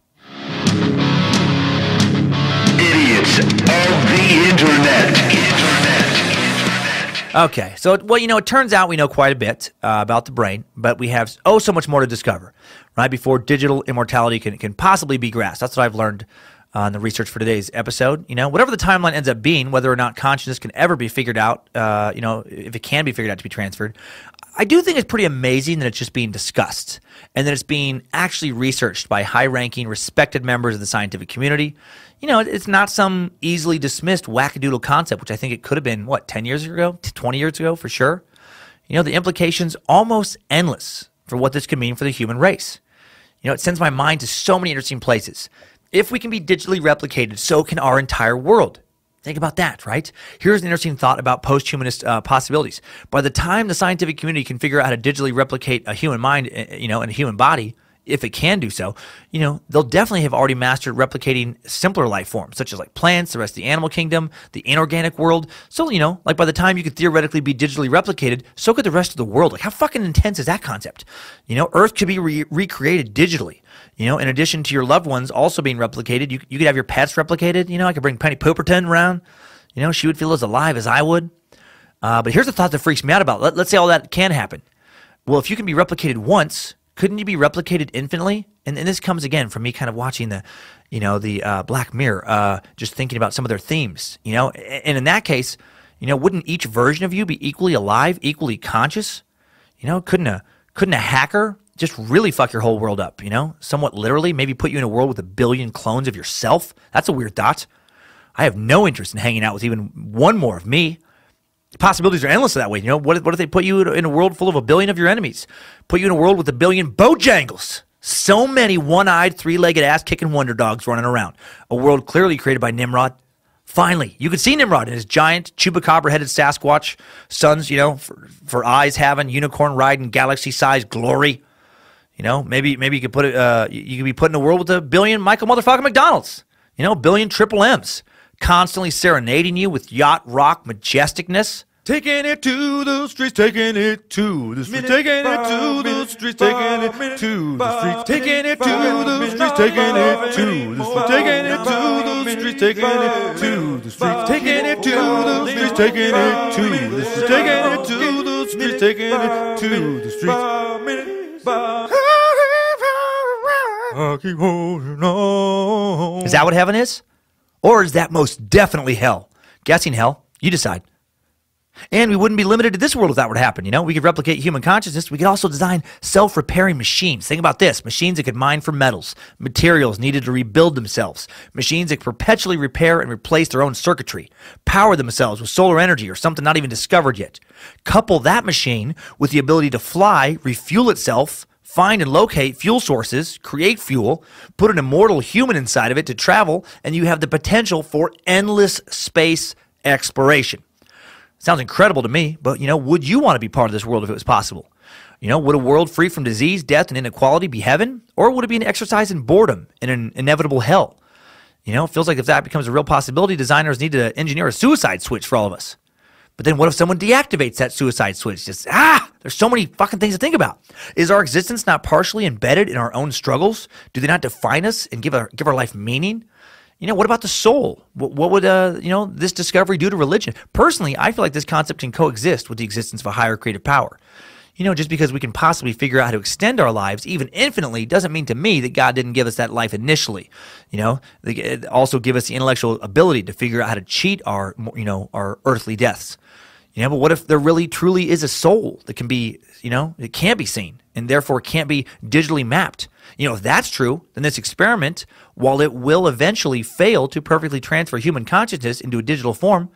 Idiots of the internet. Okay, so, it turns out we know quite a bit about the brain, but we have so much more to discover, right, before digital immortality can possibly be grasped. That's what I've learned in the research for today's episode. Whatever the timeline ends up being, whether or not consciousness can ever be figured out, if it can be figured out to be transferred, I do think it's pretty amazing that it's just being discussed and that it's being actually researched by high-ranking, respected members of the scientific community. It's not some easily dismissed wackadoodle concept, which I think it could have been, 10 years ago, 20 years ago, for sure. The implications almost endless for what this could mean for the human race. It sends my mind to so many interesting places. If we can be digitally replicated, so can our entire world. Think about that, right? Here's an interesting thought about post-humanist possibilities. By the time the scientific community can figure out how to digitally replicate a human mind, and a human body, if it can do so, they'll definitely have already mastered replicating simpler life forms, such as like plants, the rest of the animal kingdom, the inorganic world. So, like by the time you could theoretically be digitally replicated, so could the rest of the world. Like, how fucking intense is that concept? Earth could be recreated digitally. In addition to your loved ones also being replicated, you could have your pets replicated. I could bring Penny Pooperton around. She would feel as alive as I would. But here's the thought that freaks me out about it. Let's say all that can happen. Well, if you can be replicated once, couldn't you be replicated infinitely? And this comes again from me kind of watching the Black Mirror, just thinking about some of their themes, And in that case, wouldn't each version of you be equally alive, equally conscious? Couldn't a hacker just really fuck your whole world up, somewhat literally, maybe put you in a world with 1 billion clones of yourself. That's a weird thought. I have no interest in hanging out with even one more of me. The possibilities are endless that way. What if they put you in a world full of 1 billion of your enemies? Put you in a world with 1 billion Bojangles. So many one-eyed, three-legged, ass-kicking wonder dogs running around. A world clearly created by Nimrod. Finally, you could see Nimrod in his giant, chupacabra-headed Sasquatch sons, for eyes having, unicorn-riding, galaxy-sized glory. Maybe you could put it. You could be put in a world with 1 billion Michael motherfucking McDonald's. 1 billion triple M's, constantly serenading you with yacht rock majesticness. Taking it to the streets, taking it to the streets, taking it to the streets, taking it to the streets, taking it to the streets, taking it to the streets, taking it to the streets, taking it to the streets, taking it to the streets, taking it to the streets, taking it to the streets, taking it to the streets. I keep holding on. Is that what heaven is? Or is that most definitely hell? Guessing hell. You decide. And we wouldn't be limited to this world if that were to happen. We could replicate human consciousness. We could also design self-repairing machines. Think about this. Machines that could mine for metals, materials needed to rebuild themselves, machines that could perpetually repair and replace their own circuitry, power themselves with solar energy or something not even discovered yet. Couple that machine with the ability to fly, refuel itself, find and locate fuel sources, create fuel, put an immortal human inside of it to travel, and you have the potential for endless space exploration. Sounds incredible to me, but, would you want to be part of this world if it was possible? Would a world free from disease, death, and inequality be heaven? Or would it be an exercise in boredom and an inevitable hell? It feels like if that becomes a real possibility, designers need to engineer a suicide switch for all of us. But then what if someone deactivates that suicide switch? There's so many fucking things to think about. Is our existence not partially embedded in our own struggles? Do they not define us and give our life meaning? What about the soul? What would, this discovery do to religion? Personally, I feel like this concept can coexist with the existence of a higher creative power. Just because we can possibly figure out how to extend our lives, even infinitely, doesn't mean to me that God didn't give us that life initially. They also give us the intellectual ability to figure out how to cheat our earthly deaths. But what if there really truly is a soul that can be, it can't be seen and therefore can't be digitally mapped? If that's true, then this experiment, while it will eventually fail to perfectly transfer human consciousness into a digital form,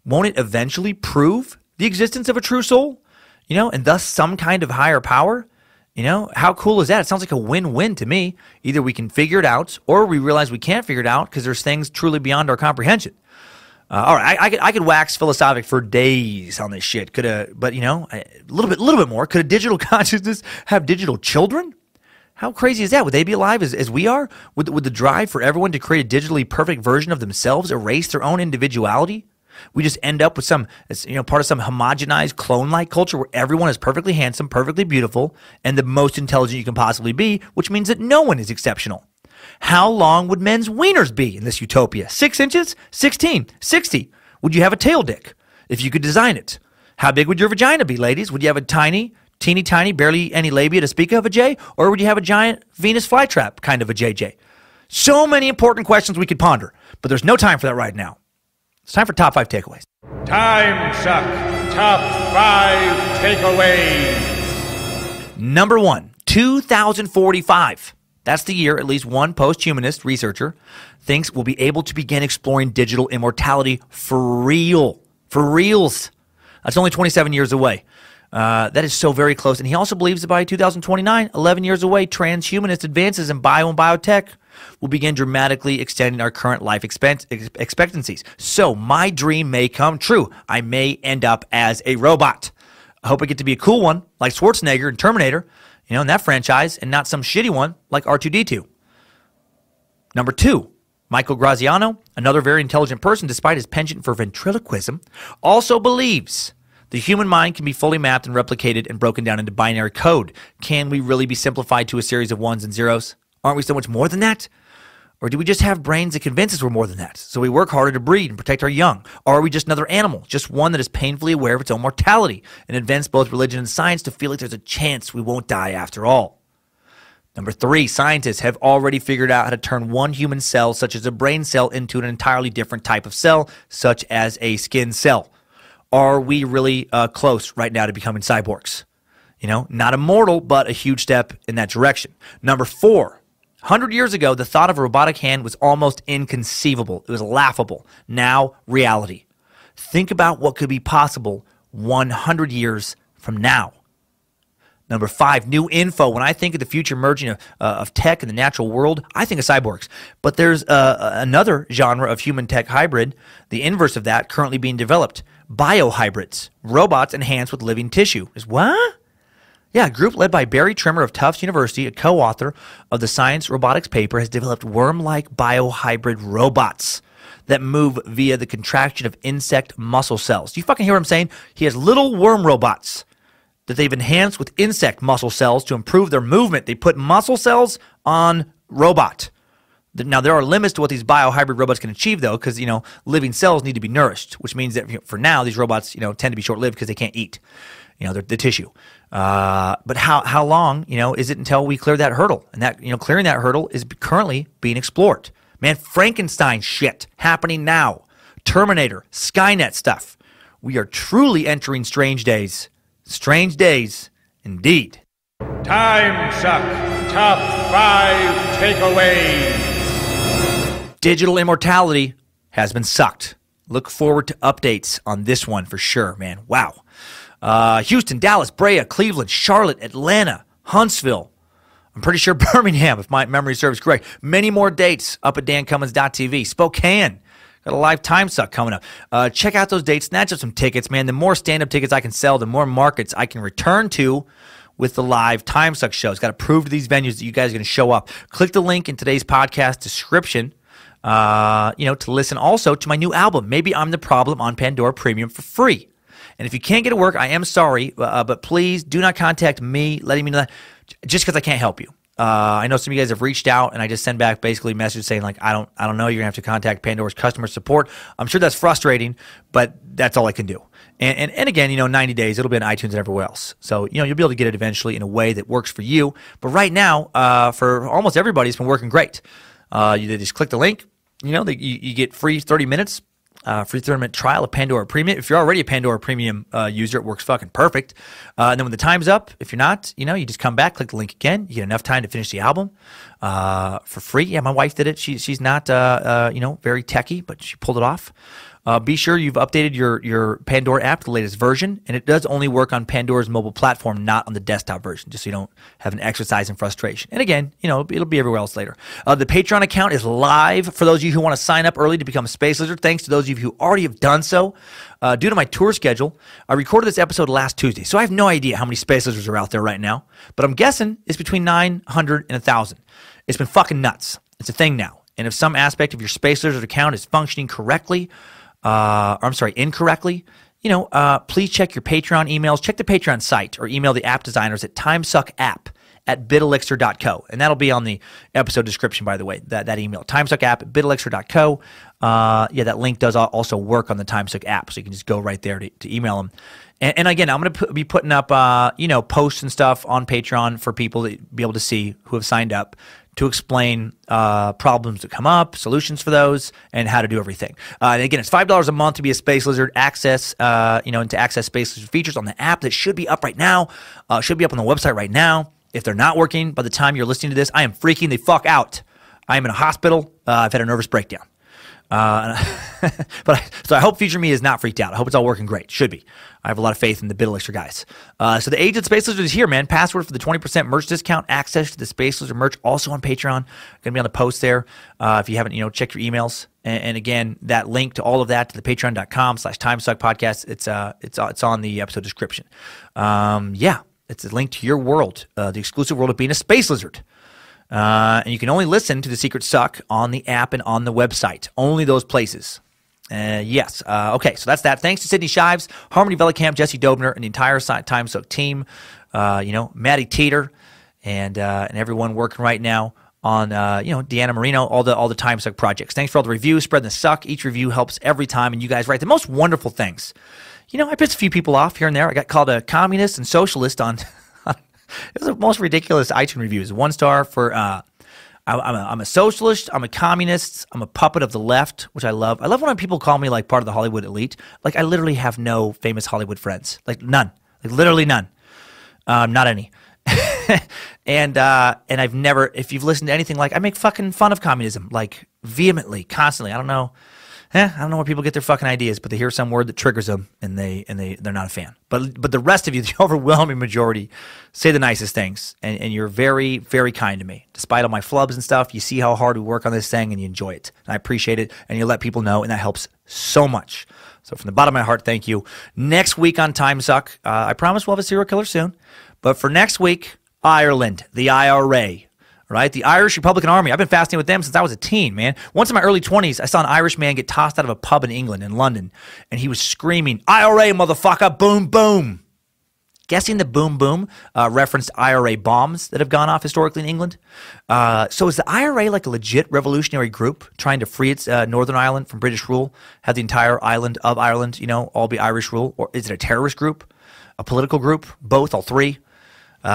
won't it eventually prove the existence of a true soul? And thus some kind of higher power? How cool is that? It sounds like a win-win to me. Either we can figure it out or we realize we can't figure it out because there's things truly beyond our comprehension. All right, I could wax philosophic for days on this shit. But a little bit more. Could a digital consciousness have digital children? How crazy is that? Would they be alive as we are? Would the drive for everyone to create a digitally perfect version of themselves erase their own individuality? We just end up with part of some homogenized clone-like culture where everyone is perfectly handsome, perfectly beautiful, and the most intelligent you can possibly be, which means that no one is exceptional. How long would men's wieners be in this utopia? 6 inches? 16? 60? Would you have a tail dick if you could design it? How big would your vagina be, ladies? Would you have a tiny, teeny tiny, barely any labia to speak of a J? Or would you have a giant Venus flytrap kind of a JJ? So many important questions we could ponder, but there's no time for that right now. It's time for top 5 takeaways. Timesuck top 5 takeaways. Number 1, 2045. That's the year at least one post-humanist researcher thinks we'll be able to begin exploring digital immortality for real. For reals. That's only 27 years away. That is so very close. And he also believes that by 2029, 11 years away, transhumanist advances in bio and biotech will begin dramatically extending our current life expectancies. So my dream may come true. I may end up as a robot. I hope I get to be a cool one, like Schwarzenegger and Terminator, in that franchise, and not some shitty one like R2-D2. Number 2, Michael Graziano, another very intelligent person despite his penchant for ventriloquism, also believes the human mind can be fully mapped and replicated and broken down into binary code. Can we really be simplified to a series of ones and zeros? Aren't we so much more than that? Or do we just have brains that convince us we're more than that? So we work harder to breed and protect our young? Or are we just another animal, just one that is painfully aware of its own mortality and invents both religion and science to feel like there's a chance we won't die after all? Number 3, scientists have already figured out how to turn one human cell, such as a brain cell, into an entirely different type of cell, such as a skin cell. Are we really close right now to becoming cyborgs? Not immortal, but a huge step in that direction. Number 4, 100 years ago, the thought of a robotic hand was almost inconceivable. It was laughable. Now, reality. Think about what could be possible 100 years from now. Number 5, new info. When I think of the future merging of tech and the natural world, I think of cyborgs. But there's another genre of human-tech hybrid, the inverse of that, currently being developed. Biohybrids, robots enhanced with living tissue. Is what? Yeah, a group led by Barry Trimmer of Tufts University, a co-author of the Science Robotics paper, has developed worm-like biohybrid robots that move via the contraction of insect muscle cells. Do you fucking hear what I'm saying? He has little worm robots that they've enhanced with insect muscle cells to improve their movement. They put muscle cells on robot. Now, there are limits to what these biohybrid robots can achieve, though, because, living cells need to be nourished, which means that for now, these robots, tend to be short-lived because they can't eat. They're the tissue. But how long, is it until we clear that hurdle? And that, clearing that hurdle is currently being explored. Man, Frankenstein shit happening now. Terminator, Skynet stuff. We are truly entering strange days. Strange days, indeed. Timesuck Top 5 Takeaways. Digital immortality has been sucked. Look forward to updates on this one for sure, man. Wow. Houston, Dallas, Brea, Cleveland, Charlotte, Atlanta, Huntsville. I'm pretty sure Birmingham, if my memory serves correct. Many more dates up at dancummins.tv. Spokane, got a live Timesuck coming up. Check out those dates. Snatch up some tickets, man. The more stand-up tickets I can sell, the more markets I can return to with the live Timesuck shows. Got to prove to these venues that you guys are going to show up. Click the link in today's podcast description, to listen also to my new album, Maybe I'm the Problem, on Pandora Premium for free. And if you can't get to work, I am sorry, but please do not contact me letting me know that just because I can't help you. I know some of you guys have reached out, and I just send back basically a message saying, like, I don't know, you're going to have to contact Pandora's customer support. I'm sure that's frustrating, but that's all I can do. And again, 90 days, it'll be on iTunes and everywhere else. So, you'll be able to get it eventually in a way that works for you. But right now, for almost everybody, it's been working great. You just click the link, you get free 30 minutes. Free 30-minute trial of Pandora Premium. If you're already a Pandora Premium user, it works fucking perfect. And then when the time's up, if you're not, you just come back, click the link again. You get enough time to finish the album for free. Yeah, my wife did it. She's not, very techie, but she pulled it off. Be sure you've updated your Pandora app to the latest version, and it does only work on Pandora's mobile platform, not on the desktop version, just so you don't have an exercise in frustration. And again, it'll be everywhere else later. The Patreon account is live for those of you who want to sign up early to become a Space Lizard. Thanks to those of you who already have done so. Due to my tour schedule, I recorded this episode last Tuesday, so I have no idea how many Space Lizards are out there right now, but I'm guessing it's between 900 and 1,000. It's been fucking nuts. It's a thing now. And if some aspect of your Space Lizard account is functioning correctly, incorrectly, please check your Patreon emails. Check the Patreon site or email the app designers at timesuckapp@bitelixir.co. And that'll be on the episode description, by the way, that email. timesuckapp@bitelixir.co. That link does also work on the Timesuck app, so you can just go right there to email them. And again, I'm going to be putting up, posts and stuff on Patreon for people to be able to see who have signed up to explain problems that come up, solutions for those, and how to do everything. And again, it's $5 a month to be a Space Lizard. Access, and to access Space Lizard features on the app that should be up right now. Should be up on the website right now. If they're not working by the time you're listening to this, I am freaking the fuck out. I am in a hospital. I've had a nervous breakdown. So I hope future me is not freaked out. I hope it's all working great. Should be. I have a lot of faith in the Bit Elixir guys. So the Age of Space Lizard is here, man. Password for the 20% merch discount. Access to the Space Lizard merch also on Patreon. Going to be on the post there. If you haven't, check your emails. And again, that link to all of that to the patreon.com/Timesuck podcast. It's on the episode description. It's a link to your world, the exclusive world of being a Space Lizard. And you can only listen to The Secret Suck on the app and on the website. Only those places. Yes. Okay, so that's that. Thanks to Sydney Shives, Harmony Vellicamp, Jesse Dobner, and the entire Timesuck team. Maddie Teeter, and everyone working right now on, Deanna Marino, all the Timesuck projects. Thanks for all the reviews. Spreading the suck. Each review helps every time, and you guys write the most wonderful things. I pissed a few people off here and there. I got called a communist and socialist on it was the most ridiculous iTunes reviews. 1 star for I'm a socialist, I'm a communist, I'm a puppet of the left, which I love. I love when people call me like part of the Hollywood elite. Like I literally have no famous Hollywood friends. Like none. Like literally none. Not any. And I've never, if you've listened to anything, like, I make fucking fun of communism, like, vehemently, constantly. I don't know where people get their fucking ideas, but they hear some word that triggers them, and they're not a fan. But the rest of you, the overwhelming majority, say the nicest things, and you're very, very kind to me. Despite all my flubs and stuff, you see how hard we work on this thing, and you enjoy it. And I appreciate it, and you let people know, and that helps so much. So from the bottom of my heart, thank you. Next week on Timesuck, I promise we'll have a serial killer soon. But for next week, Ireland, the IRA, right? The Irish Republican Army. I've been fascinating with them since I was a teen, man. Once in my early 20s, I saw an Irish man get tossed out of a pub in England, in London, and he was screaming, IRA, motherfucker, boom, boom. Guessing the boom, boom referenced IRA bombs that have gone off historically in England. So is the IRA like a legit revolutionary group trying to free its Northern Ireland from British rule, have the entire island of Ireland, all be Irish rule? Or is it a terrorist group, a political group, both, all three? Do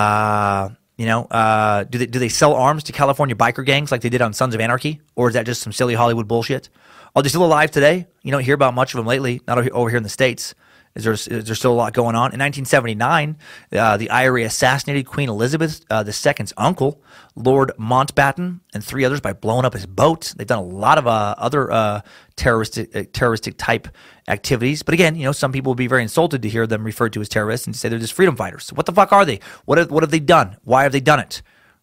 they sell arms to California biker gangs like they did on Sons of Anarchy? Or is that just some silly Hollywood bullshit? Are they still alive today? You don't hear about much of them lately, not over here in the States. Is there still a lot going on? In 1979, the IRA assassinated Queen Elizabeth II's uncle, Lord Mountbatten, and 3 others by blowing up his boat. They've done a lot of other terroristic type activities. But again, some people would be very insulted to hear them referred to as terrorists and say they're just freedom fighters. So what the fuck are they? What have they done? Why have they done it?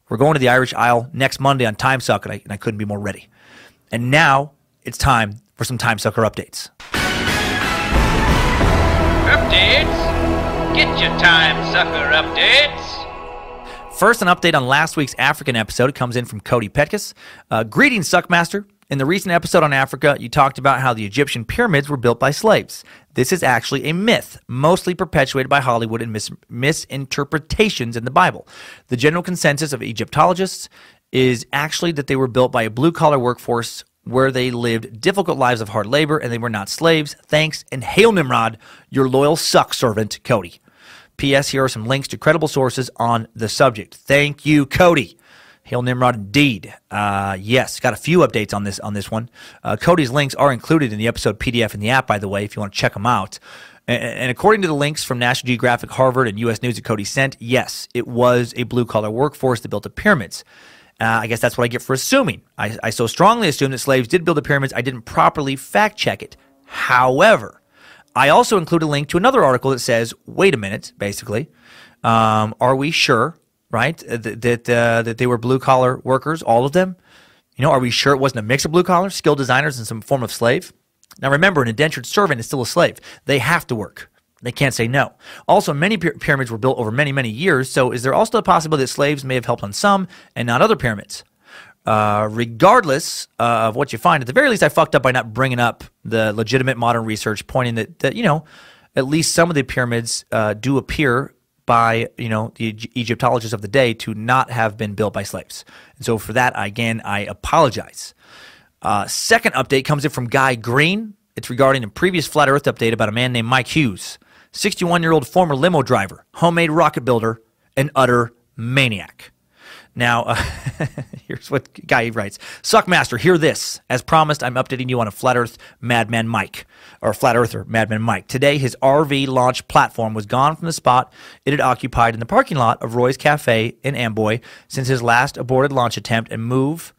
We're going to the Irish Isle next Monday on Timesuck, and I couldn't be more ready. And now it's time for some Timesucker updates. Updates? Get your Timesucker updates. First, an update on last week's African episode. It comes in from Cody Petkus. Greetings, Suckmaster. In the recent episode on Africa, you talked about how the Egyptian pyramids were built by slaves. This is actually a myth, mostly perpetuated by Hollywood and misinterpretations in the Bible. The general consensus of Egyptologists is actually that they were built by a blue-collar workforce where they lived difficult lives of hard labor and they were not slaves. Thanks, and hail Nimrod, your loyal suck servant, Cody. P.S. Here are some links to credible sources on the subject. Thank you, Cody. Hail Nimrod indeed. Yes, got a few updates on this one. Cody's links are included in the episode PDF in the app, by the way, if you want to check them out. And according to the links from National Geographic, Harvard, and U.S. News that Cody sent, yes, it was a blue-collar workforce that built the pyramids. I guess that's what I get for assuming. I so strongly assume that slaves did build the pyramids, I didn't properly fact-check it. However, I also include a link to another article that says, wait a minute, basically, are we sure, right, that they were blue-collar workers, all of them? Are we sure it wasn't a mix of blue-collar, skilled designers, and some form of slave? Now remember, an indentured servant is still a slave. They have to work. They can't say no. Also, many pyramids were built over many, many years, so is there also a possibility that slaves may have helped on some and not other pyramids? Regardless of what you find, at the very least, I fucked up by not bringing up the legitimate modern research pointing that at least some of the pyramids do appear by, the Egyptologists of the day to not have been built by slaves. And so for that, again, I apologize. Second update comes in from Guy Green. It's regarding a previous Flat Earth update about a man named Mike Hughes, 61-year-old former limo driver, homemade rocket builder, and utter maniac. Now, here's what Guy writes. Suckmaster, hear this. As promised, I'm updating you on a Flat Earth Madman Mike, or Flat Earther Madman Mike. Today, his RV launch platform was gone from the spot it had occupied in the parking lot of Roy's Cafe in Amboy since his last aborted launch attempt and move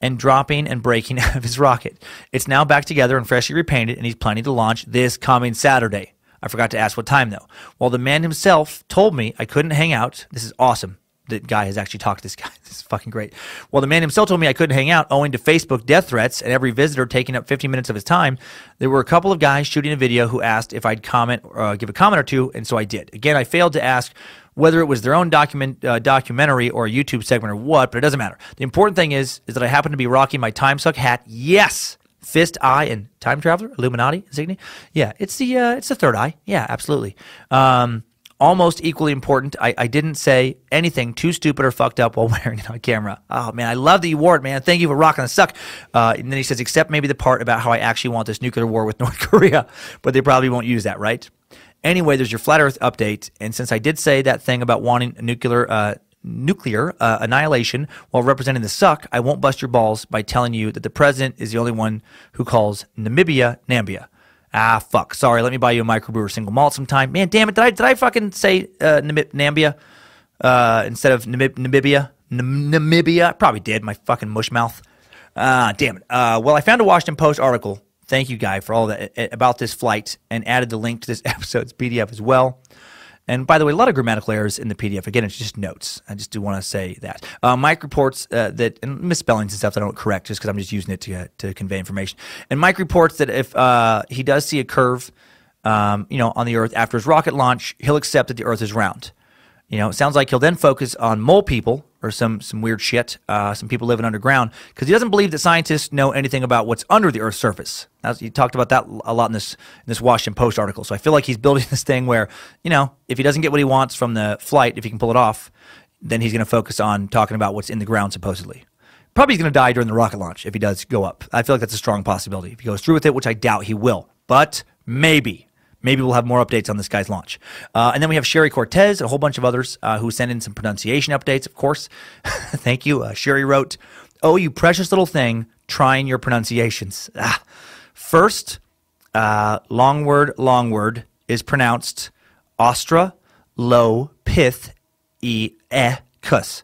and dropping and breaking out of his rocket. It's now back together and freshly repainted, and he's planning to launch this coming Saturday. I forgot to ask what time, though. While the man himself told me I couldn't hang out, this is awesome. The guy has actually talked to this guy. This is fucking great. Well, the man himself told me I couldn't hang out owing to Facebook death threats and every visitor taking up 15 minutes of his time. There were a couple of guys shooting a video who asked if I'd comment or give a comment or two, and so I did. Again, I failed to ask whether it was their own documentary or a YouTube segment or what, but it doesn't matter. The important thing is that I happen to be rocking my Timesuck hat. Yes! Fist, eye, and time traveler, Illuminati insignia. Yeah, it's the third eye. Yeah, absolutely. Almost equally important, I didn't say anything too stupid or fucked up while wearing it on camera. Oh, man, I love that you wore it, man. Thank you for rocking the suck. And then he says, except maybe the part about how I actually want this nuclear war with North Korea, but they probably won't use that, right? Anyway, there's your Flat Earth update. And since I did say that thing about wanting nuclear annihilation while representing the suck, I won't bust your balls by telling you that the president is the only one who calls Namibia Nambia. Ah, fuck. Sorry, let me buy you a microbrewer single malt sometime. Man, damn it. Did I fucking say Nambia? instead of Namibia. Namibia. Probably did. My fucking mush mouth. Damn it. Well, I found a Washington Post article. Thank you, Guy, for all that about this flight, and added the link to this episode's PDF as well. And by the way, a lot of grammatical errors in the PDF. Again, it's just notes. I just do want to say that. Mike reports that, and misspellings and stuff that I don't correct just because I'm just using it to convey information. And Mike reports that if he does see a curve, on the Earth after his rocket launch, he'll accept that the Earth is round. It sounds like he'll then focus on mole people or some weird shit, some people living underground, because he doesn't believe that scientists know anything about what's under the Earth's surface. He talked about that a lot in this Washington Post article. So I feel like he's building this thing where, if he doesn't get what he wants from the flight, if he can pull it off, then he's going to focus on talking about what's in the ground, supposedly. Probably he's going to die during the rocket launch if he does go up. I feel like that's a strong possibility. If he goes through with it, which I doubt he will, but maybe. Maybe we'll have more updates on this guy's launch. And then we have Sherry Cortez and a whole bunch of others who sent in some pronunciation updates, of course. Thank you. Sherry wrote, "Oh, you precious little thing, trying your pronunciations." First, long word is pronounced Australopithecus.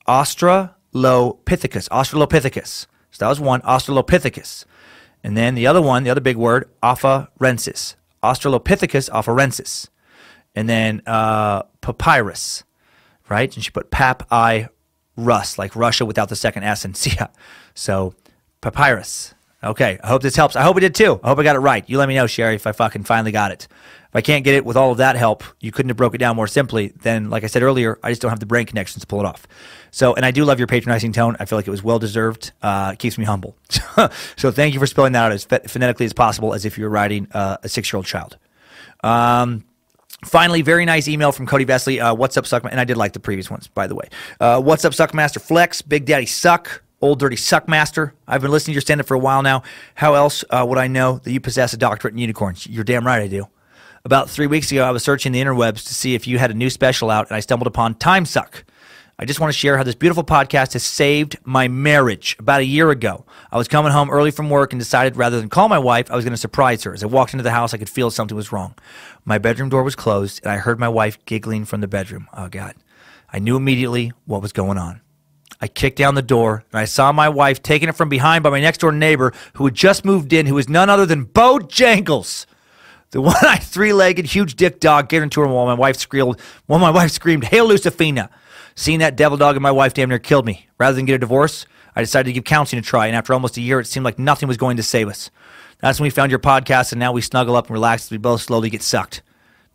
Australopithecus. So that was one, Australopithecus. And then the other one, the other big word, afarensis. Australopithecus afarensis. And then papyrus, right? And she put papyrus, like Russia without the second S and C. So papyrus. Okay, I hope this helps. I hope it did too. I hope I got it right. You let me know, Sherry, if I fucking finally got it. If I can't get it with all of that help, you couldn't have broke it down more simply. Then, like I said earlier, I just don't have the brain connections to pull it off. So, and I do love your patronizing tone. I feel like it was well-deserved. It keeps me humble. So thank you for spelling that out as phonetically as possible, as if you were writing a 6-year-old child. Finally, very nice email from Cody Vesley. What's up, Suckmaster? And I did like the previous ones, by the way. What's up, Suckmaster Flex? Big Daddy Suck. Old Dirty Suckmaster. I've been listening to your stand-up for a while now. How else would I know that you possess a doctorate in unicorns? You're damn right I do. About 3 weeks ago, I was searching the interwebs to see if you had a new special out, and I stumbled upon Timesuck. I just want to share how this beautiful podcast has saved my marriage. About a year ago, I was coming home early from work and decided rather than call my wife, I was going to surprise her. As I walked into the house, I could feel something was wrong. My bedroom door was closed, and I heard my wife giggling from the bedroom. Oh, God. I knew immediately what was going on. I kicked down the door, and I saw my wife taking it from behind by my next-door neighbor who had just moved in, who was none other than Bojangles, the one-eyed, three-legged, huge dick dog, getting to her while my wife screamed, "Hail, Lucifina!" Seeing that devil dog and my wife damn near killed me. Rather than get a divorce, I decided to give counseling a try, and after almost a year, it seemed like nothing was going to save us. That's when we found your podcast, and now we snuggle up and relax as we both slowly get sucked.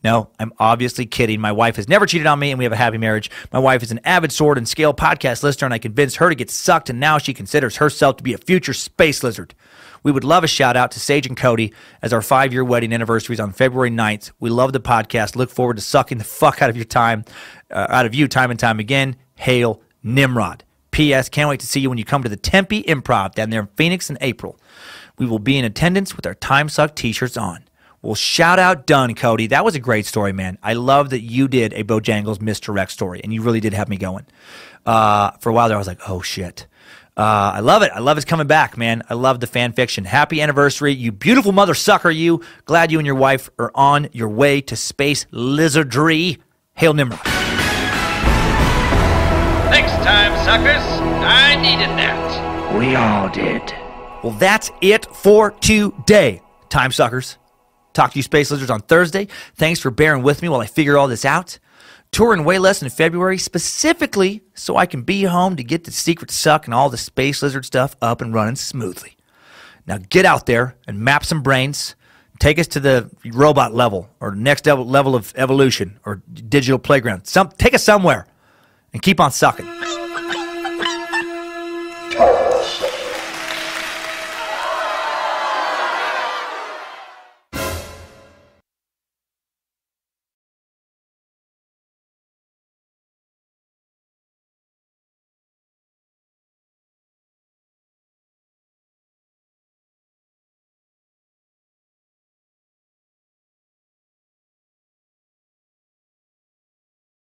No, I'm obviously kidding. My wife has never cheated on me, and we have a happy marriage. My wife is an avid Sword and Scale podcast listener, and I convinced her to get sucked, and now she considers herself to be a future space lizard. We would love a shout-out to Sage and Cody as our 5-year wedding anniversary is on February 9th. We love the podcast. Look forward to sucking the fuck out of you time and time again. Hail, Nimrod. P.S. Can't wait to see you when you come to the Tempe Improv down there in Phoenix in April. We will be in attendance with our Timesuck t-shirts on. Well, shout out done, Cody. That was a great story, man. I love that you did a Bojangles misdirect story, and you really did have me going. For a while there, I was like, oh, shit. I love it. I love it's coming back, man. I love the fan fiction. Happy anniversary, you beautiful mother sucker, you. Glad you and your wife are on your way to space lizardry. Hail Nimrod. Next time, suckers. I needed that. We all did. Well, that's it for today, time suckers. Talk to you space lizards on Thursday. Thanks for bearing with me while I figure all this out. Touring way less in February, specifically so I can be home to get the secret suck and all the space lizard stuff up and running smoothly. Now get out there and map some brains. Take us to the robot level or next level of evolution or digital playground. Take us somewhere and keep on sucking.